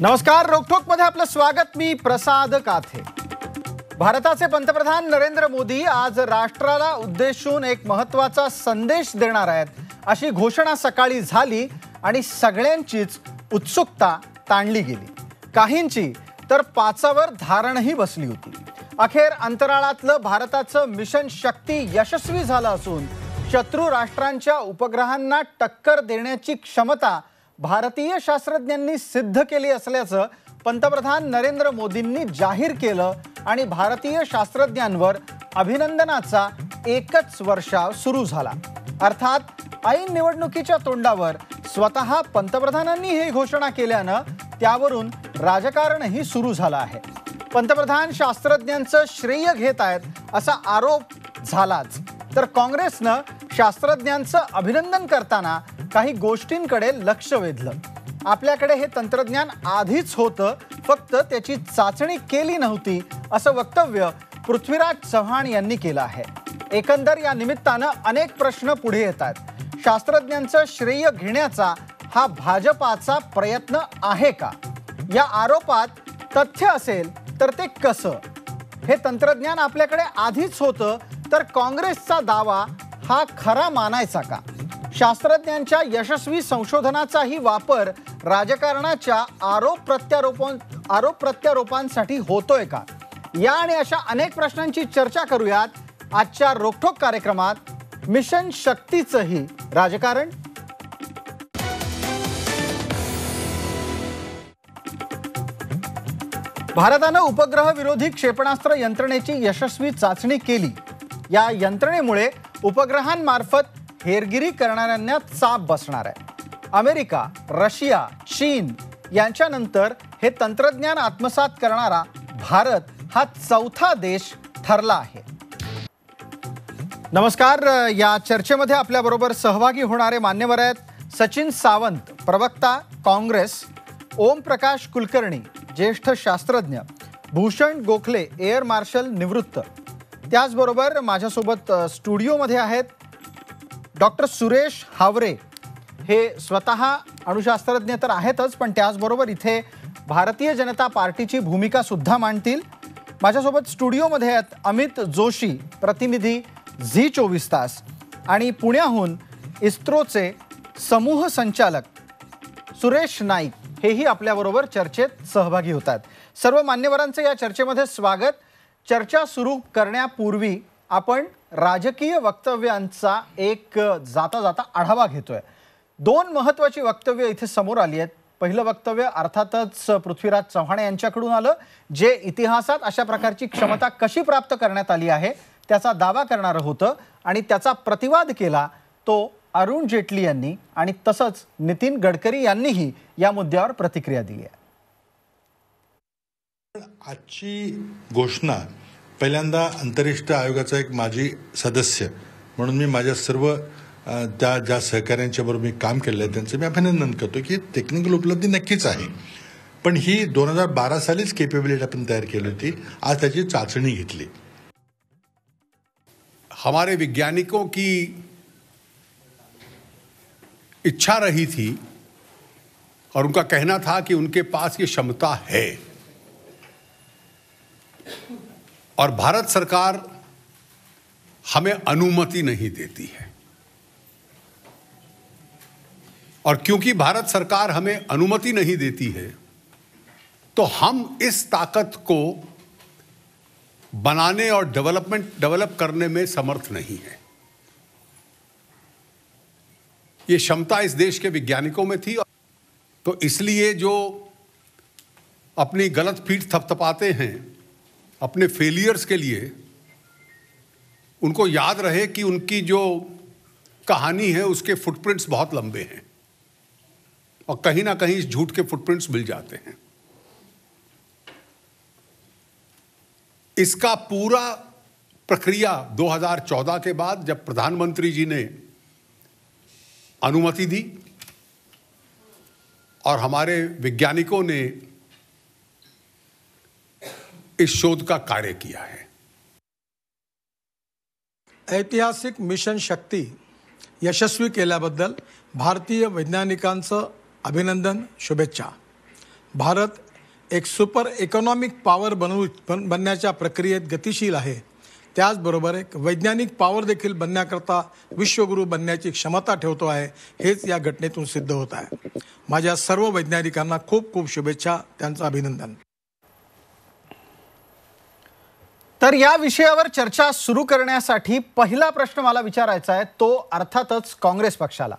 नमस्कार, रोकठोक मध्ये आपलं स्वागत. मी प्रसाद काथे. भारताचे पंतप्रधान नरेंद्र मोदी आज राष्ट्राला उद्देशून एक महत्त्वाचा संदेश देणार आहेत अशी घोषणा सकाळी झाली आणि सगळ्यांचीच उत्सुकता ताणली गेली. काहींची तर पाचावर धारणही बसली होती. अखेर अंतराळातलं भारताचं मिशन शक्ती यशस्वी झालं असून शत्रू राष्ट्रांच्या उपग्रहांना टक्कर देण्याची क्षमता भारतीय शास्त्रज्ञांनी सिद्ध केली असल्याचं पंतप्रधान नरेंद्र मोदींनी जाहीर केलं आणि भारतीय शास्त्रज्ञांवर अभिनंदनाचा एकच वर्षाव सुरू झाला. अर्थात ऐन निवडणुकीच्या तोंडावर स्वतः पंतप्रधानांनी ही घोषणा केल्यानं त्यावरून राजकारणही सुरू झालं आहे. पंतप्रधान शास्त्रज्ञांचं श्रेय घेत आहेत असा आरोप झालाच, तर काँग्रेसनं शास्त्रज्ञांचं अभिनंदन करताना काही गोष्टींकडे लक्ष वेधलं. आपल्याकडे हे तंत्रज्ञान आधीच होतं, फक्त त्याची चाचणी केली नव्हती असं वक्तव्य पृथ्वीराज चव्हाण यांनी केलं आहे. एकंदर या निमित्तानं अनेक प्रश्न पुढे येतात. शास्त्रज्ञांचं श्रेय घेण्याचा हा भाजपाचा प्रयत्न आहे का? या आरोपात तथ्य असेल तर ते कसं? हे तंत्रज्ञान आपल्याकडे आधीच होतं तर काँग्रेसचा दावा हा खरा मानायचा का? शास्त्रज्ञांच्या यशस्वी संशोधनाचाही वापर राजकारणाच्या आरोप प्रत्यारोपांसाठी होतोय का? या आणि अशा अनेक प्रश्नांची चर्चा करूयात आजच्या रोकठोक कार्यक्रमात. मिशन शक्तीचंही राजकारण. भारतानं उपग्रह विरोधी क्षेपणास्त्र यंत्रणेची यशस्वी चाचणी केली. या यंत्रणेमुळे उपग्रहांमार्फत हेरगिरी करणाऱ्यांना चाप बसणार आहे. अमेरिका, रशिया, चीन यांच्यानंतर हे तंत्रज्ञान आत्मसात करणारा भारत हा चौथा देश ठरला आहे. नमस्कार. या चर्चेमध्ये आपल्याबरोबर सहभागी होणारे मान्यवर आहेत सचिन सावंत, प्रवक्ता काँग्रेस, ओम प्रकाश कुलकर्णी, ज्येष्ठ शास्त्रज्ञ, भूषण गोखले, एअर मार्शल निवृत्त. त्याचबरोबर माझ्यासोबत स्टुडिओमध्ये आहेत डॉक्टर सुरेश हावरे. हे स्वतः अणुशास्त्रज्ञ तर आहेतच, पण त्याचबरोबर इथे भारतीय जनता पार्टीची भूमिका सुद्धा मांडतील. माझ्यासोबत स्टुडिओमध्ये आहेत अमित जोशी, प्रतिनिधी झी 24 तास, आणि पुण्याहून इस्रोचे समूह संचालक सुरेश नाईक हेही आपल्याबरोबर चर्चेत सहभागी होतात. सर्व मान्यवरांचं या चर्चेमध्ये स्वागत. चर्चा सुरू करण्यापूर्वी आपण राजकीय वक्तव्यांचा एक जाता जाता आढावा घेतोय. दोन महत्त्वाची वक्तव्य इथे समोर आली आहेत. पहिलं वक्तव्य अर्थातच पृथ्वीराज चव्हाण यांच्याकडून आलं, जे इतिहासात अशा प्रकारची क्षमता कशी प्राप्त करण्यात आली आहे त्याचा दावा करणारं होतं, आणि त्याचा प्रतिवाद केला तो अरुण जेटली यांनी, आणि तसंच नितीन गडकरी यांनीही या मुद्द्यावर प्रतिक्रिया दिली आहे. आजची घोषणा पहिल्यांदा अंतरिक्ष आयोगाचा एक माजी सदस्य म्हणून मी माझ्या सर्व ज्या सहकाऱ्यांच्या बरोबर मी काम केलं आहे त्यांचं मी अभिनंदन करतो की टेक्निकल उपलब्धी नक्कीच आहे, पण ही 2012 सालीच केपेबिलिटी आपण तयार केली होती. आज त्याची चाचणी घेतली. हमारे वैज्ञानिकों की इच्छा रही थी और उनका कहना था कि उनके पास ये क्षमता है, और भारत सरकार हमें अनुमति नहीं देती है. और क्योंकि भारत सरकार हमें अनुमति नहीं देती है तो हम इस ताकत को बनाने और डेवलप करने में समर्थ नहीं है. ये क्षमता इस देश के वैज्ञानिकों में थी, तो इसलिए जो अपनी गलत पीठ थपथपाते हैं अपने फेलियर्स के लिए, उनको याद रहे कि उनकी जो कहानी है उसके फुटप्रिंट्स बहुत लंबे हैं और कहीं ना कहीं इस झूठ के फुटप्रिंट्स मिल जाते हैं. इसका पूरा प्रक्रिया 2014 के बाद जब प्रधानमंत्री जी ने अनुमति दी और हमारे वैज्ञानिकों ने इस शोध का कार्य किया है. ऐतिहासिक मिशन शक्ती यशस्वी केल्याबद्दल भारतीय वैज्ञानिकांचं अभिनंदन, शुभेच्छा. भारत एक सुपर इकॉनॉमिक पॉवर बनण्याच्या प्रक्रियेत गतिशील आहे. त्याचबरोबर एक वैज्ञानिक पॉवर देखील बनण्याकरता विश्वगुरू बनण्याची क्षमता ठेवतो आहे. हेच या घटनेतून सिद्ध होत आहे. माझ्या सर्व वैज्ञानिकांना खूप खूप शुभेच्छा, त्यांचं अभिनंदन. तर या विषयावर चर्चा सुरू करण्यासाठी पहिला प्रश्न मला विचारायचा आहे तो अर्थातच काँग्रेस पक्षाला.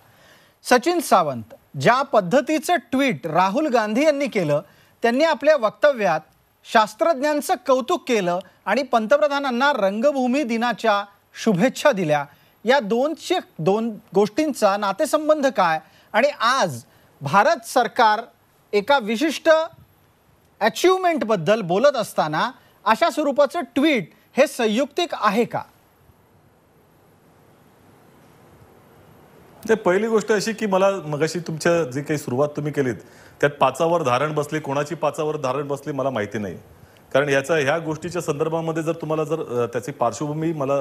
सचिन सावंत ज्या पद्धतीचं ट्विट राहुल गांधी यांनी केलं, त्यांनी आपल्या वक्तव्यात शास्त्रज्ञांचं कौतुक केलं आणि पंतप्रधानांना रंगभूमी दिनाच्या शुभेच्छा दिल्या. या दोन गोष्टींचा नातेसंबंध काय आणि आज भारत सरकार एका विशिष्ट अचिव्हमेंटबद्दल बोलत असताना अशा स्वरूपाचं ट्विट हे संयुक्तिक आहे का? पहिली गोष्ट अशी की मला मगाशी तुमच्या जी काही सुरुवात तुम्ही केलीत त्यात पाचावर धारण बसली, कोणाची पाचावर धारण बसली मला माहिती नाही. कारण ह्या गोष्टीच्या संदर्भामध्ये जर तुम्हाला जर त्याची पार्श्वभूमी मला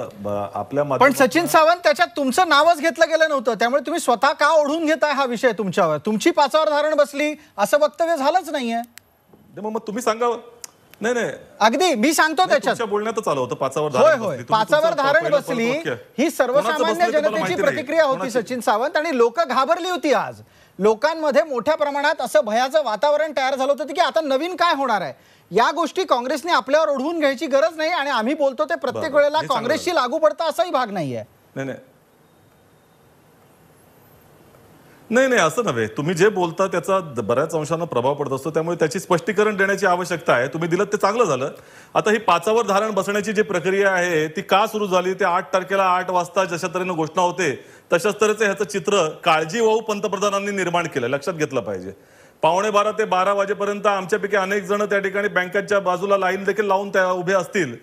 आपल्या पण सचिन सावंत त्याच्यात तुमचं नावच घेतलं गेलं नव्हतं, त्यामुळे तुम्ही स्वतः का ओढून घेताय हा विषय तुमच्यावर? तुमची पाचावर धारण बसली असं वक्तव्य झालंच नाहीये. मग तुम्ही सांगा. नाही अगदी मी सांगतो त्याच्यात बोलण्यातच आलं होतं पाचावर होय होय पाचावर धारण बसली ही सर्वसामान्य जनतेची प्रतिक्रिया होती सचिन सावंत, आणि लोक घाबरली होती. आज लोकांमध्ये मोठ्या प्रमाणात असं भयाचं वातावरण तयार झालं होतं की आता नवीन काय होणार आहे. या गोष्टी काँग्रेसने आपल्यावर ओढवून घ्यायची गरज नाही आणि आम्ही बोलतो ते प्रत्येक वेळेला काँग्रेसशी लागू पडतं असाही भाग नाहीये. नाही असं नव्हे. तुम्ही जे बोलता त्याचा बऱ्याच अंशानं प्रभाव पडत असतो, त्यामुळे त्याची स्पष्टीकरण देण्याची आवश्यकता आहे. तुम्ही दिलं ते चांगलं झालं. आता ही पाचावर धारण बसण्याची जी प्रक्रिया आहे ती का सुरू झाली ते 8 तारखेला 8 वाजता जशा तऱ्हेनं घोषणा होते तशाच तऱ्हेचं ह्याचं चित्र काळजीवाहू पंतप्रधानांनी निर्माण केलं. लक्षात घेतलं पाहिजे. 11:15 ते 12 वाजेपर्यंत आमच्यापैकी अनेक जण त्या ठिकाणी बँकांच्या बाजूला लाईन देखील लावून त्या उभे असतील,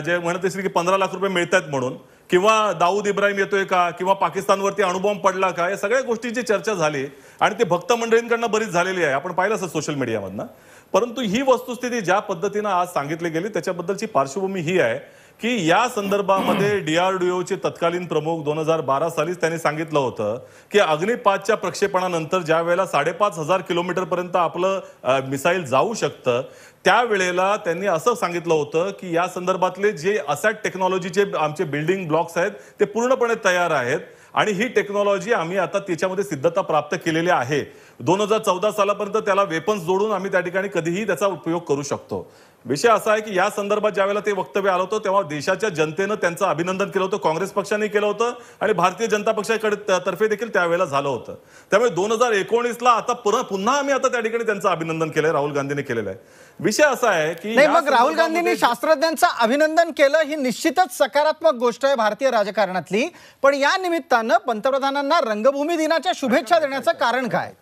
जे म्हणत असतील की 15 लाख रुपये मिळतात म्हणून, किंवा दाऊद इब्राहिम येतोय का, किंवा पाकिस्तानवरती अणुबॉम्ब पडला का, या सगळ्या गोष्टींची चर्चा झाली आणि ते भक्त मंडळींकडनं बरीच झालेली आहे. आपण पाहिलं असं सोशल मीडियामधनं. परंतु ही वस्तुस्थिती ज्या पद्धतीनं आज सांगितली गेली त्याच्याबद्दलची पार्श्वभूमी ही आहे की या संदर्भामध्ये DRDOचे तत्कालीन प्रमुख 2012 सालीच त्यांनी सांगितलं होतं की अग्नि 5च्या प्रक्षेपणानंतर ज्या वेळेला 5,500 किलोमीटर पर्यंत आपलं मिसाईल जाऊ शकतं त्यावेळेला त्यांनी असं सांगितलं होतं की या संदर्भातले जे असॅट टेक्नॉलॉजीचे आमचे बिल्डिंग ब्लॉक्स आहेत ते पूर्णपणे तयार आहेत आणि ही टेक्नॉलॉजी आम्ही आता त्याच्यामध्ये सिद्धता प्राप्त केलेली आहे. 2014 सालापर्यंत त्याला वेपन्स जोडून आम्ही त्या ठिकाणी कधीही त्याचा उपयोग करू शकतो. विषय असा आहे की या संदर्भात ज्यावेळेला ते वक्तव्य आलं होतं तेव्हा देशाच्या जनतेनं त्यांचं अभिनंदन केलं होतं, काँग्रेस पक्षाने केलं होतं आणि भारतीय जनता पक्षाकडे तर्फे देखील त्यावेळेला झालं होतं. त्यामुळे 2019ला आता पुन्हा आम्ही आता त्या ठिकाणी त्यांचं अभिनंदन केलंय, राहुल गांधींनी केलेलं आहे. विषय असा आहे की नाही, मग राहुल गांधींनी शास्त्रज्ञांचं अभिनंदन केलं ही निश्चितच सकारात्मक गोष्ट आहे भारतीय राजकारणातली. पण या निमित्तानं पंतप्रधानांना रंगभूमी दिनाच्या शुभेच्छा देण्याचं कारण काय?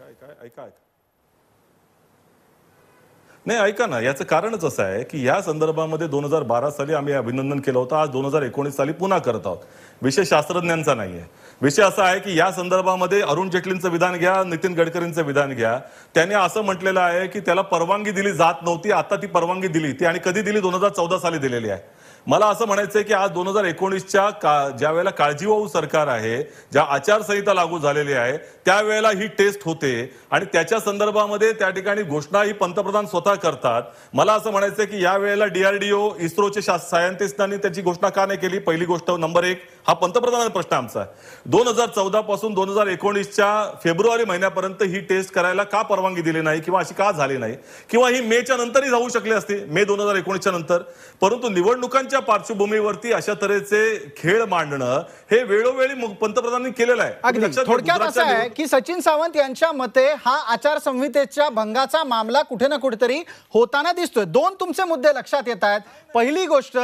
नाही ऐका ना, याचं कारणच असं आहे की या संदर्भामध्ये 2012 साली आम्ही अभिनंदन केलं होतं, आज 2019 साली पुन्हा करत आहोत. विषय शास्त्रज्ञांचा नाहीये. विषय असा आहे की या संदर्भामध्ये अरुण जेटलींचं विधान घ्या, नितीन गडकरींचं विधान घ्या. त्याने असं म्हटलेलं आहे की त्याला परवानगी दिली जात नव्हती, आता ती परवानगी दिली. ती आणि कधी दिली? 2014 साली दिलेली आहे. मला असं म्हणायचंय की आज 2019च्या ज्या वेळेला काळजीवाहू सरकार आहे, ज्या आचारसंहिता लागू झालेली आहे त्यावेळेला ही टेस्ट होते आणि त्याच्या संदर्भामध्ये त्या ठिकाणी घोषणा ही पंतप्रधान स्वतः करतात. मला असं म्हणायचंय की या वेळेला DRDO इस्रोचे सायंटिस्टांनी त्याची घोषणा का नाही केली? पहिली गोष्ट नंबर 1 हा पंतप्रधानांचा प्रश्न आमचा आहे. 2014 पासून 2019च्या फेब्रुवारी महिन्यापर्यंत ही टेस्ट करायला का परवानगी दिली नाही किंवा अशी का झाली नाही? किंवा ही मेच्या नंतरही जाऊ शकली असती, मे 2019च्या नंतर. परंतु निवडणुकांच्या पार्श्वभूमीवरती अशा तऱ्हेचे खेळ मांडणं हे वेळोवेळी पंतप्रधानांनी केलेलं आहे. अगदी थोडक्यात असं आहे की सचिन सावंत यांच्या मते हा आचारसंहितेच्या भंगाचा मामला कुठे ना कुठेतरी होताना दिसतोय. 2 तुमचे मुद्दे लक्षात येत आहेत. पहिली गोष्ट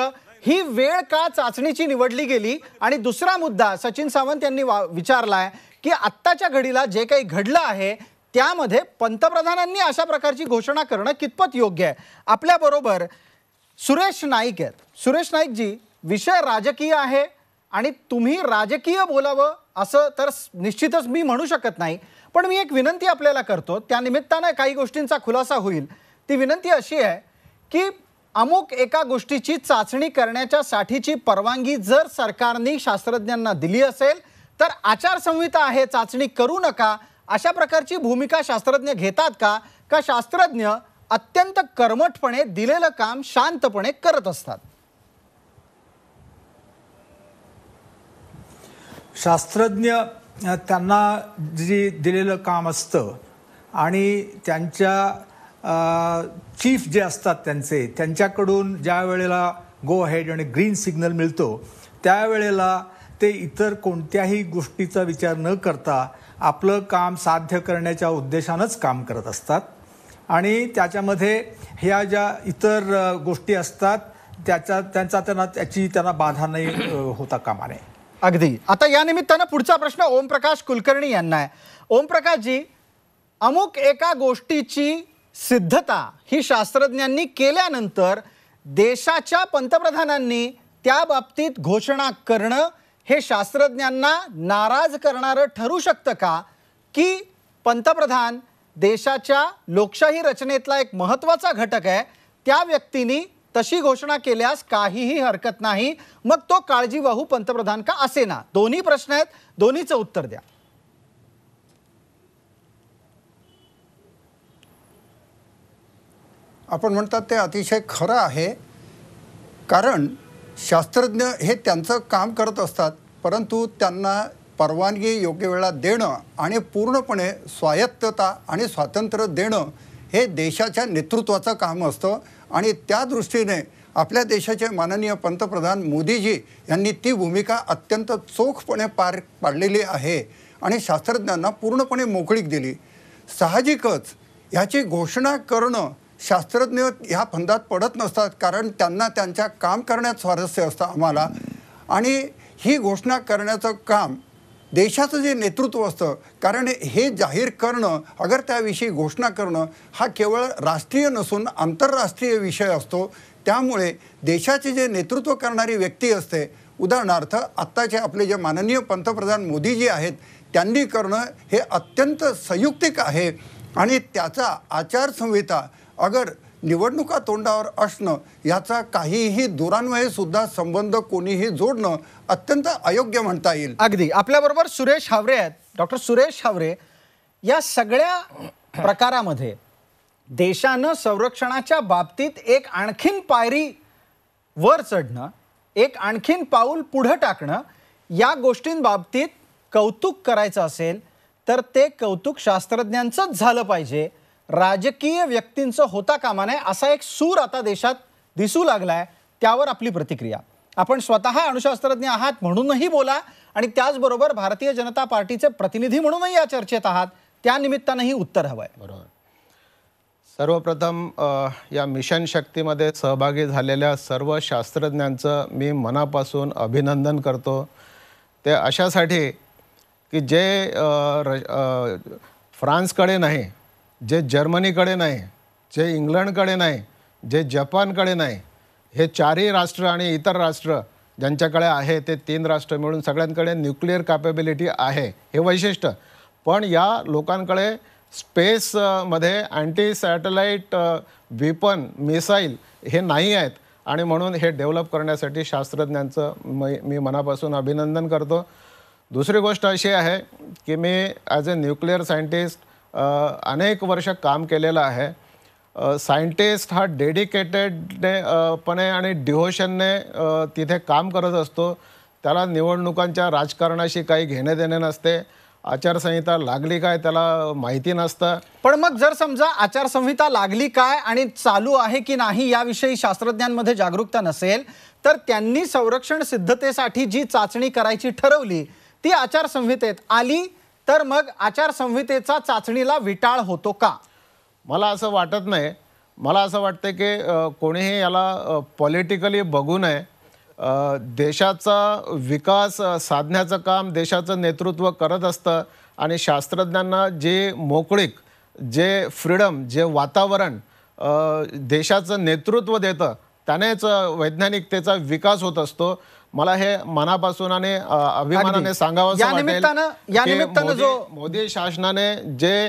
ही वेळ का चाचणीची निवडली गेली आणि दुसरा मुद्दा सचिन सावंत यांनी विचारलाय की आत्ताच्या घडीला जे काही घडलं आहे त्यामध्ये पंतप्रधानांनी अशा प्रकारची घोषणा करणं कितपत योग्य आहे. आपल्याबरोबर सुरेश नाईक आहेत. सुरेश नाईक जी, विषय राजकीय आहे आणि तुम्ही राजकीय बोलावं असं तर निश्चितच मी म्हणू शकत नाही, पण मी एक विनंती आपल्याला करतो, त्या निमित्तानं काही गोष्टींचा खुलासा होईल. ती विनंती अशी आहे की अमुक एका गोष्टीची चाचणी करण्याच्या साठीची परवानगी जर सरकारने शास्त्रज्ञांना दिली असेल तर आचारसंहिता आहे, चाचणी करू नका, अशा प्रकारची भूमिका शास्त्रज्ञ घेतात का? का शास्त्रज्ञ अत्यंत कर्मठपणे दिलेलं काम शांतपणे करत असतात. शास्त्रज्ञ त्यांना जे दिलेलं काम असतं आणि त्यांच्या चीफ जे असतात त्यांच्याकडून ज्या वेळेला गो अहेड आणि ग्रीन सिग्नल मिळतो त्यावेळेला ते इतर कोणत्याही गोष्टीचा विचार न करता आपलं काम साध्य करण्याच्या उद्देशानंच काम करत असतात आणि त्याच्यामध्ये ह्या ज्या इतर गोष्टी असतात त्यांना बाधा नाही होता कामा नये. अगदी. आता या निमित्तानं पुढचा प्रश्न ओमप्रकाश कुलकर्णी यांना आहे. ओमप्रकाशजी, अमुक एका गोष्टीची सिद्धता ही शास्त्रज्ञांनी केल्यानंतर देशाच्या पंतप्रधानांनी त्या बाबतीत घोषणा करणं हे शास्त्रज्ञांना नाराज करणारं ठरू शकतं का, की पंतप्रधान देशाच्या लोकशाही रचनेतला एक महत्त्वाचा घटक आहे, त्या व्यक्तींनी तशी घोषणा केल्यास काहीही हरकत नाही, मग तो काळजीवाहू पंतप्रधान का असेना? दोन्ही प्रश्न आहेत, दोन्हीचं उत्तर द्या. आपण म्हणतात ते अतिशय खरं आहे, कारण शास्त्रज्ञ हे त्यांचं काम करत असतात, परंतु त्यांना परवानगी योग्य वेळा देणं आणि पूर्णपणे स्वायत्तता आणि स्वातंत्र्य देणं हे देशाच्या नेतृत्वाचं काम असतं. आणि त्या दृष्टीने आपल्या देशाचे माननीय पंतप्रधान मोदीजी यांनी ती भूमिका अत्यंत चोखपणे पार पाडलेली आहे आणि शास्त्रज्ञांना पूर्णपणे मोकळीक दिली. साहजिकच ह्याची घोषणा करणं शास्त्रज्ञ ह्या फंदात पडत नसतात, कारण त्यांना त्यांच्या काम करण्यात स्वारस्य असतं आम्हाला. आणि ही घोषणा करण्याचं काम देशाचं जे नेतृत्व असतं, कारण हे जाहीर करणं अगर त्याविषयी घोषणा करणं हा केवळ राष्ट्रीय नसून आंतरराष्ट्रीय विषय असतो. त्यामुळे देशाचे जे नेतृत्व करणारी व्यक्ती असते, उदाहरणार्थ आत्ताचे आपले जे माननीय पंतप्रधान मोदीजी आहेत, त्यांनी करणं हे अत्यंत संयुक्तिक आहे. आणि त्याचा आचारसंहिता अगर निवडणुका तोंडावर असणं याचा काहीही दुरान्वये सुद्धा संबंध कोणीही जोडणं अत्यंत अयोग्य म्हणता येईल. अगदी. आपल्याबरोबर सुरेश हावरे आहेत. डॉक्टर सुरेश हावरे, या सगळ्या प्रकारामध्ये देशानं संरक्षणाच्या बाबतीत एक आणखीन पायरी वर चढणं, एक आणखीन पाऊल पुढे टाकणं, या गोष्टींबाबतीत कौतुक करायचं असेल तर ते कौतुक शास्त्रज्ञांचंच झालं पाहिजे, राजकीय व्यक्तींचं होता कामा नये, असा एक सूर आता देशात दिसू लागलाय. त्यावर आपली प्रतिक्रिया. आपण स्वतः अणुशास्त्रज्ञ आहात म्हणूनही बोला आणि त्याचबरोबर भारतीय जनता पार्टीचे प्रतिनिधी म्हणूनही या चर्चेत आहात, त्या निमित्तानंही उत्तर हवंय. बरोबर. सर्वप्रथम या मिशन शक्तीमध्ये सहभागी झालेल्या सर्व शास्त्रज्ञांचं मी मनापासून अभिनंदन करतो. ते अशासाठी की जे फ्रान्सकडे नाही, जे जर्मनीकडे नाही, जे इंग्लंडकडे नाही, जे जपानकडे नाही, हे चारही राष्ट्र आणि इतर राष्ट्र ज्यांच्याकडे आहे ते 3 राष्ट्र मिळून सगळ्यांकडे न्यूक्लिअर कॅपेबिलिटी आहे, हे वैशिष्ट्य. पण या लोकांकडे स्पेसमध्ये अँटी सॅटेलाईट वेपन मिसाईल हे नाही आहेत आणि म्हणून हे डेव्हलप करण्यासाठी शास्त्रज्ञांचं मी मनापासून अभिनंदन करतो. दुसरी गोष्ट अशी आहे की मी ॲज अ न्यूक्लिअर सायंटिस्ट अनेक वर्ष काम केलेलं आहे. सायंटिस्ट हा डेडिकेटेडपणे आणि डिव्होशनने तिथे काम करत असतो. त्याला निवडणुकांच्या राजकारणाशी काही घेणे देणे नसते. आचारसंहिता लागली काय त्याला माहिती नसतं. पण मग जर समजा आचारसंहिता लागली काय आणि चालू आहे की नाही याविषयी शास्त्रज्ञांमध्ये जागरूकता नसेल, तर त्यांनी संरक्षण सिद्धतेसाठी जी चाचणी करायची ठरवली ती आचारसंहितेत आली, तर मग आचारसंहितेचा चाचणीला विटाळ होतो का? मला असं वाटत नाही. मला असं वाटतं की कोणीही याला पॉलिटिकली बघू नये. देशाचा विकास साधण्याचं काम देशाचं नेतृत्व करत असतं आणि शास्त्रज्ञांना जे मोकळीक, जे फ्रीडम, जे वातावरण देशाचं नेतृत्व देतं त्यानेच वैज्ञानिकतेचा विकास होत असतो. मला हे मनापासून आणि अभिमानाने सांगावंसं वाटेल की मोदी शासनाने जे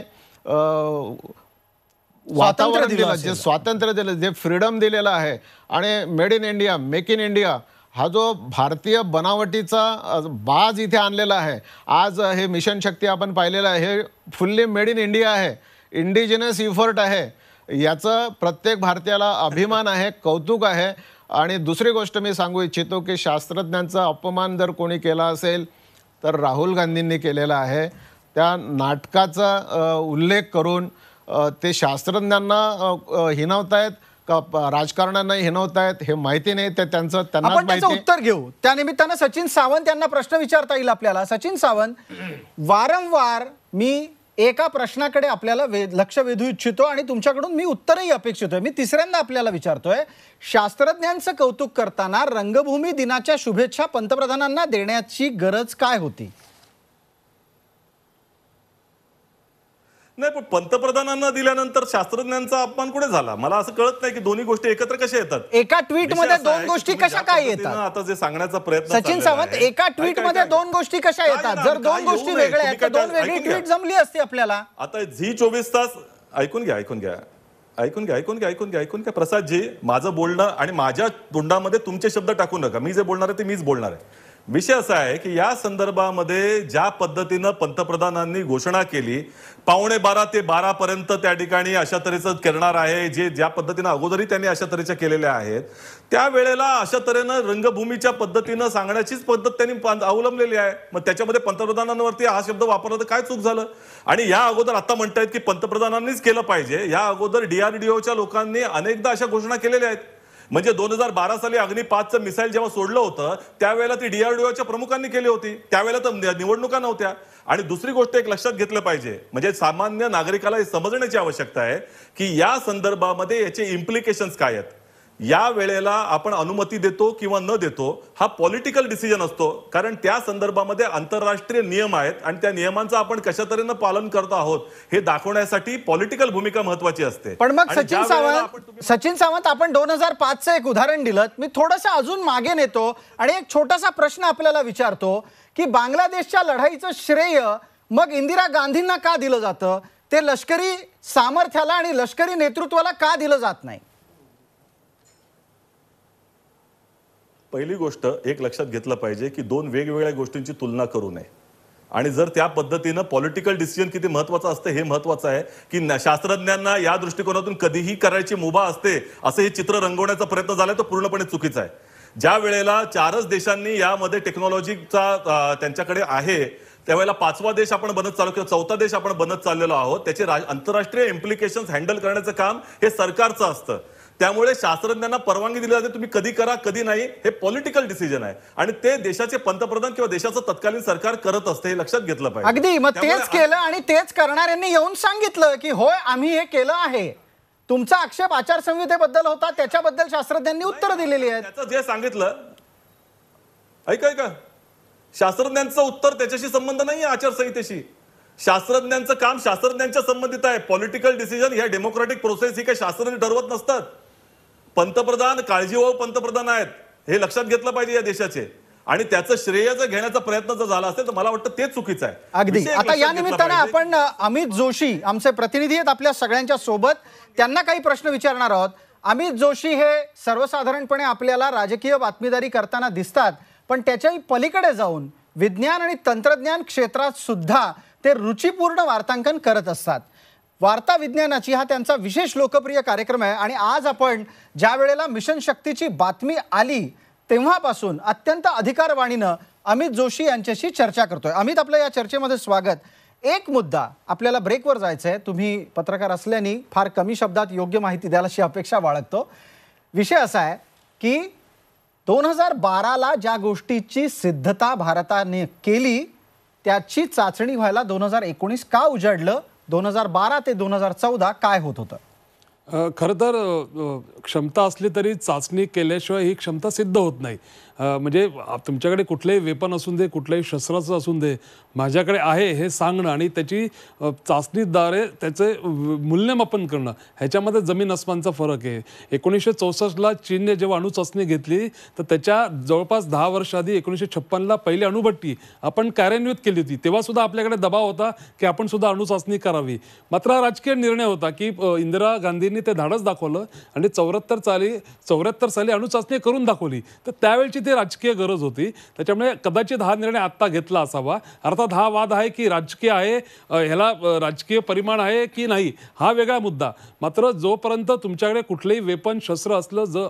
वातावरण दिलं, जे स्वातंत्र्य दिलं, जे फ्रीडम दिलेलं आहे आणि made in India, make in India हा जो भारतीय बनावटीचा बाज इथे आणलेला आहे. आज हे मिशन शक्ती आपण पाहिलेलं आहे, हे फुल्ली मेड इन इंडिया आहे, इंडिजिनस इफर्ट आहे. याचं प्रत्येक भारतीयाला अभिमान आहे, कौतुक आहे. आणि दुसरी गोष्ट मी सांगू इच्छितो की शास्त्रज्ञांचा अपमान जर कोणी केला असेल तर राहुल गांधींनी केलेला आहे. त्या नाटकाचा उल्लेख करून ते शास्त्रज्ञांना हिणवतायत का राजकारण्यांना हिणवतायत हे माहिती नाही. ते त्यांचं त्यांना आपण त्याचं उत्तर घेऊ. त्यानिमित्तानं सचिन सावंत यांना प्रश्न विचारता येईल आपल्याला. सचिन सावंत, वारंवार मी एका प्रश्नाकडे आपल्याला लक्ष वेधू इच्छितो आणि तुमच्याकडून मी उत्तरही अपेक्षित आहे. मी तिसऱ्यांदा आपल्याला विचारतोय, शास्त्रज्ञांचं कौतुक करताना रंगभूमी दिनाच्या शुभेच्छा पंतप्रधानांना देण्याची गरज काय होती? नाही, पण पंतप्रधानांना दिल्यानंतर शास्त्रज्ञांचा अपमान कुठे झाला? मला असं कळत नाही की दोन्ही गोष्टी एकत्र कशा येतात. एका ट्विट मध्ये दोन गोष्टी कशा काय येतात? आता जे सांगण्याचा प्रयत्न सचिन सावंत, एका ट्विट मध्ये दोन गोष्टी कशा येतात? जर दोन गोष्टी वेगळ्या आहेत तर दोन वेगळी ट्विट जमली असती आपल्याला. आता झी 24 तास ऐकून घ्या प्रसादजी, माझं बोलणं आणि माझ्या तोंडामध्ये तुमचे शब्द टाकू नका. मी जे बोलणार आहे ते मीच बोलणार आहे. विषय असा आहे की या संदर्भामध्ये ज्या पद्धतीनं पंतप्रधानांनी घोषणा केली 11:15 ते 12 पर्यंत त्या ठिकाणी अशा तऱ्हेचं करणार आहे, जे ज्या पद्धतीनं अगोदरही त्यांनी अशा तऱ्हेच्या केलेल्या आहेत, त्यावेळेला अशा तऱ्हेनं रंगभूमीच्या पद्धतीनं सांगण्याचीच पद्धत त्यांनी अवलंबलेली आहे. मग त्याच्यामध्ये पंतप्रधानांवरती हा शब्द वापरला तर काय चूक झालं? आणि या अगोदर आता म्हणतायत की पंतप्रधानांनीच केलं पाहिजे. या अगोदर DRDOच्या लोकांनी अनेकदा अशा घोषणा केलेल्या आहेत. म्हणजे 2012 साली अग्नि 5चं मिसाईल जेव्हा सोडलं होतं त्यावेळेला ती DRDOच्या प्रमुखांनी केली होती. त्यावेळेला तर निवडणुका नव्हत्या. आणि दुसरी गोष्ट एक लक्षात घेतलं पाहिजे, म्हणजे सामान्य नागरिकाला हे समजण्याची आवश्यकता आहे की या संदर्भामध्ये याचे इम्प्लिकेशन्स काय आहेत. या वेळेला आपण अनुमती देतो किंवा न देतो हा पॉलिटिकल डिसिजन असतो, कारण त्या संदर्भामध्ये आंतरराष्ट्रीय नियम आहेत आणि त्या नियमांचं आपण कशा तऱ्हेनं पालन करतो आहोत हे दाखवण्यासाठी पॉलिटिकल भूमिका महत्वाची असते. पण मग सचिन सावंत, आपण 2005चं एक उदाहरण दिलं. मी थोडंसं अजून मागे नेतो आणि एक छोटासा प्रश्न आपल्याला विचारतो की बांगलादेशच्या लढाईचं श्रेय मग इंदिरा गांधींना का दिलं जातं? ते लष्करी सामर्थ्याला आणि लष्करी नेतृत्वाला का दिलं जात नाही? पहिली गोष्ट एक लक्षात घेतलं पाहिजे की दोन वेगवेगळ्या गोष्टींची तुलना करू नये. आणि जर त्या पद्धतीनं पॉलिटिकल डिसिजन किती महत्वाचं असतं हे महत्वाचं आहे की शास्त्रज्ञांना या दृष्टिकोनातून कधीही करायची मुभा असते असं हे चित्र रंगवण्याचा प्रयत्न झालाय तो पूर्णपणे चुकीचा आहे. ज्या वेळेला 4च देशांनी यामध्ये टेक्नॉलॉजीचा त्यांच्याकडे आहे त्यावेळेला 5वा देश आपण बनत चालू किंवा 4था देश आपण बनत चाललेलो आहोत. त्याचे आंतरराष्ट्रीय इम्प्लिकेशन्स हँडल करण्याचं काम हे सरकारचं असतं. त्यामुळे शास्त्रज्ञांना परवानगी दिली जाते, तुम्ही कधी करा कधी नाही, हे पॉलिटिकल डिसिजन आहे आणि ते देशाचे पंतप्रधान किंवा देशाचं तत्कालीन सरकार करत असते, हे लक्षात घेतलं पाहिजे. अगदी, मग तेच केलं आणि तेच करणाऱ्यांनी येऊन सांगितलं की होय आम्ही हे केलं आहे. तुमचा आक्षेप आचारसंहितेबद्दल होता, त्याच्याबद्दल शास्त्रज्ञांनी उत्तर दिलेली आहेत. त्याचं जे सांगितलं ऐका शास्त्रज्ञांचं उत्तर त्याच्याशी संबंध नाही आहे आचारसंहितेशी. शास्त्रज्ञांचं काम शास्त्रज्ञांच्या संबंधित आहे. पॉलिटिकल डिसिजन ह्या डेमोक्रेटिक प्रोसेस ही काही शास्त्रज्ञ ठरवत नसतात. पंतप्रधान काळजीवाहू पंतप्रधान आहेत हे लक्षात घेतलं पाहिजे या देशाचे. आणि त्याचं श्रेय जर घेण्याचा प्रयत्न जर झाला असेल तर मला वाटतं ते चुकीचं आहे. अगदी. आता या निमित्तानं आपण अमित जोशी आमचे प्रतिनिधी आहेत आपल्या सगळ्यांच्या सोबत, त्यांना काही प्रश्न विचारणार आहोत. अमित जोशी हे सर्वसाधारणपणे आपल्याला राजकीय बातमीदारी करताना दिसतात, पण त्याच्याही पलीकडे जाऊन विज्ञान आणि तंत्रज्ञान क्षेत्रात सुद्धा ते रुचिपूर्ण वार्तांकन करत असतात. वार्ता विज्ञानाची हा त्यांचा विशेष लोकप्रिय कार्यक्रम आहे आणि आज आपण ज्या वेळेला मिशन शक्तीची बातमी आली तेव्हापासून अत्यंत अधिकारवाणीनं अमित जोशी यांच्याशी चर्चा करतोय. अमित, आपलं या चर्चेमध्ये स्वागत. एक मुद्दा, आपल्याला ब्रेकवर जायचं आहे, तुम्ही पत्रकार असल्याने फार कमी शब्दात योग्य माहिती द्याल अशी अपेक्षा बाळगतो. विषय असा आहे की 2012ला ज्या गोष्टीची सिद्धता भारताने केली त्याची चाचणी व्हायला 2019 का उजाडलं? 2012 ते 2014 काय होत होतं? खरं तर क्षमता असली तरी चाचणी केल्याशिवाय ही क्षमता सिद्ध होत नाही. म्हणजे तुमच्याकडे कुठलेही वेपन असून दे, कुठल्याही शस्त्राचं असून दे, माझ्याकडे आहे हे सांगणं आणि त्याची चाचणीद्वारे त्याचे मूल्यमापन करणं ह्याच्यामध्ये जमीन अस्मानचा फरक आहे. 1964ला चीनने जेव्हा अणुचाचणी घेतली तर त्याच्या जवळपास 10 वर्ष आधी 1956ला पहिली अणुभट्टी आपण कार्यान्वित केली होती. तेव्हा सुद्धा आपल्याकडे दबाव होता की आपण सुद्धा अणुचाचणी करावी. मात्र राजकीय निर्णय होता की इंदिरा गांधींनी त्यांनी ते धाडस दाखवलं आणि 74 साली अणुचाचणी करून दाखवली. तर त्यावेळची ती राजकीय गरज होती. त्याच्यामुळे कदाचित हा निर्णय आत्ता घेतला असावा. अर्थात हा वाद आहे की राजकीय आहे, ह्याला राजकीय परिमाण आहे की नाही हा वेगळा मुद्दा. मात्र जोपर्यंत तुमच्याकडे कुठलंही वेपन शस्त्र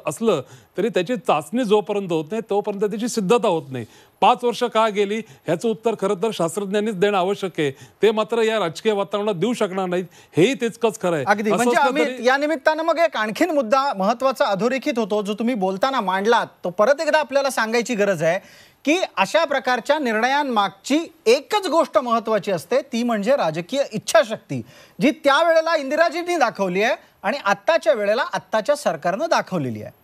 असलं तरी त्याची चाचणी जोपर्यंत होत नाही तोपर्यंत त्याची सिद्धता होत नाही. 5 वर्ष का गेली ह्याचं उत्तर खरं तर शास्त्रज्ञांनीच देणं आवश्यक आहे. ते मात्र या राजकीय वातावरणात देऊ शकणार नाहीत, हेही तितकंच खरं आहे. अगदी म्हणजे अमित, या निमित्तानं मग एक आणखीन मुद्दा महत्वाचा अधोरेखित होतो जो तुम्ही बोलताना मांडलात, तो परत एकदा आपल्याला सांगायची गरज आहे की अशा प्रकारच्या निर्णयांमागची एकच गोष्ट महत्वाची असते, ती म्हणजे राजकीय इच्छाशक्ती, जी त्यावेळेला इंदिराजींनी दाखवली आहे आणि आत्ताच्या वेळेला आत्ताच्या सरकारनं दाखवलेली आहे.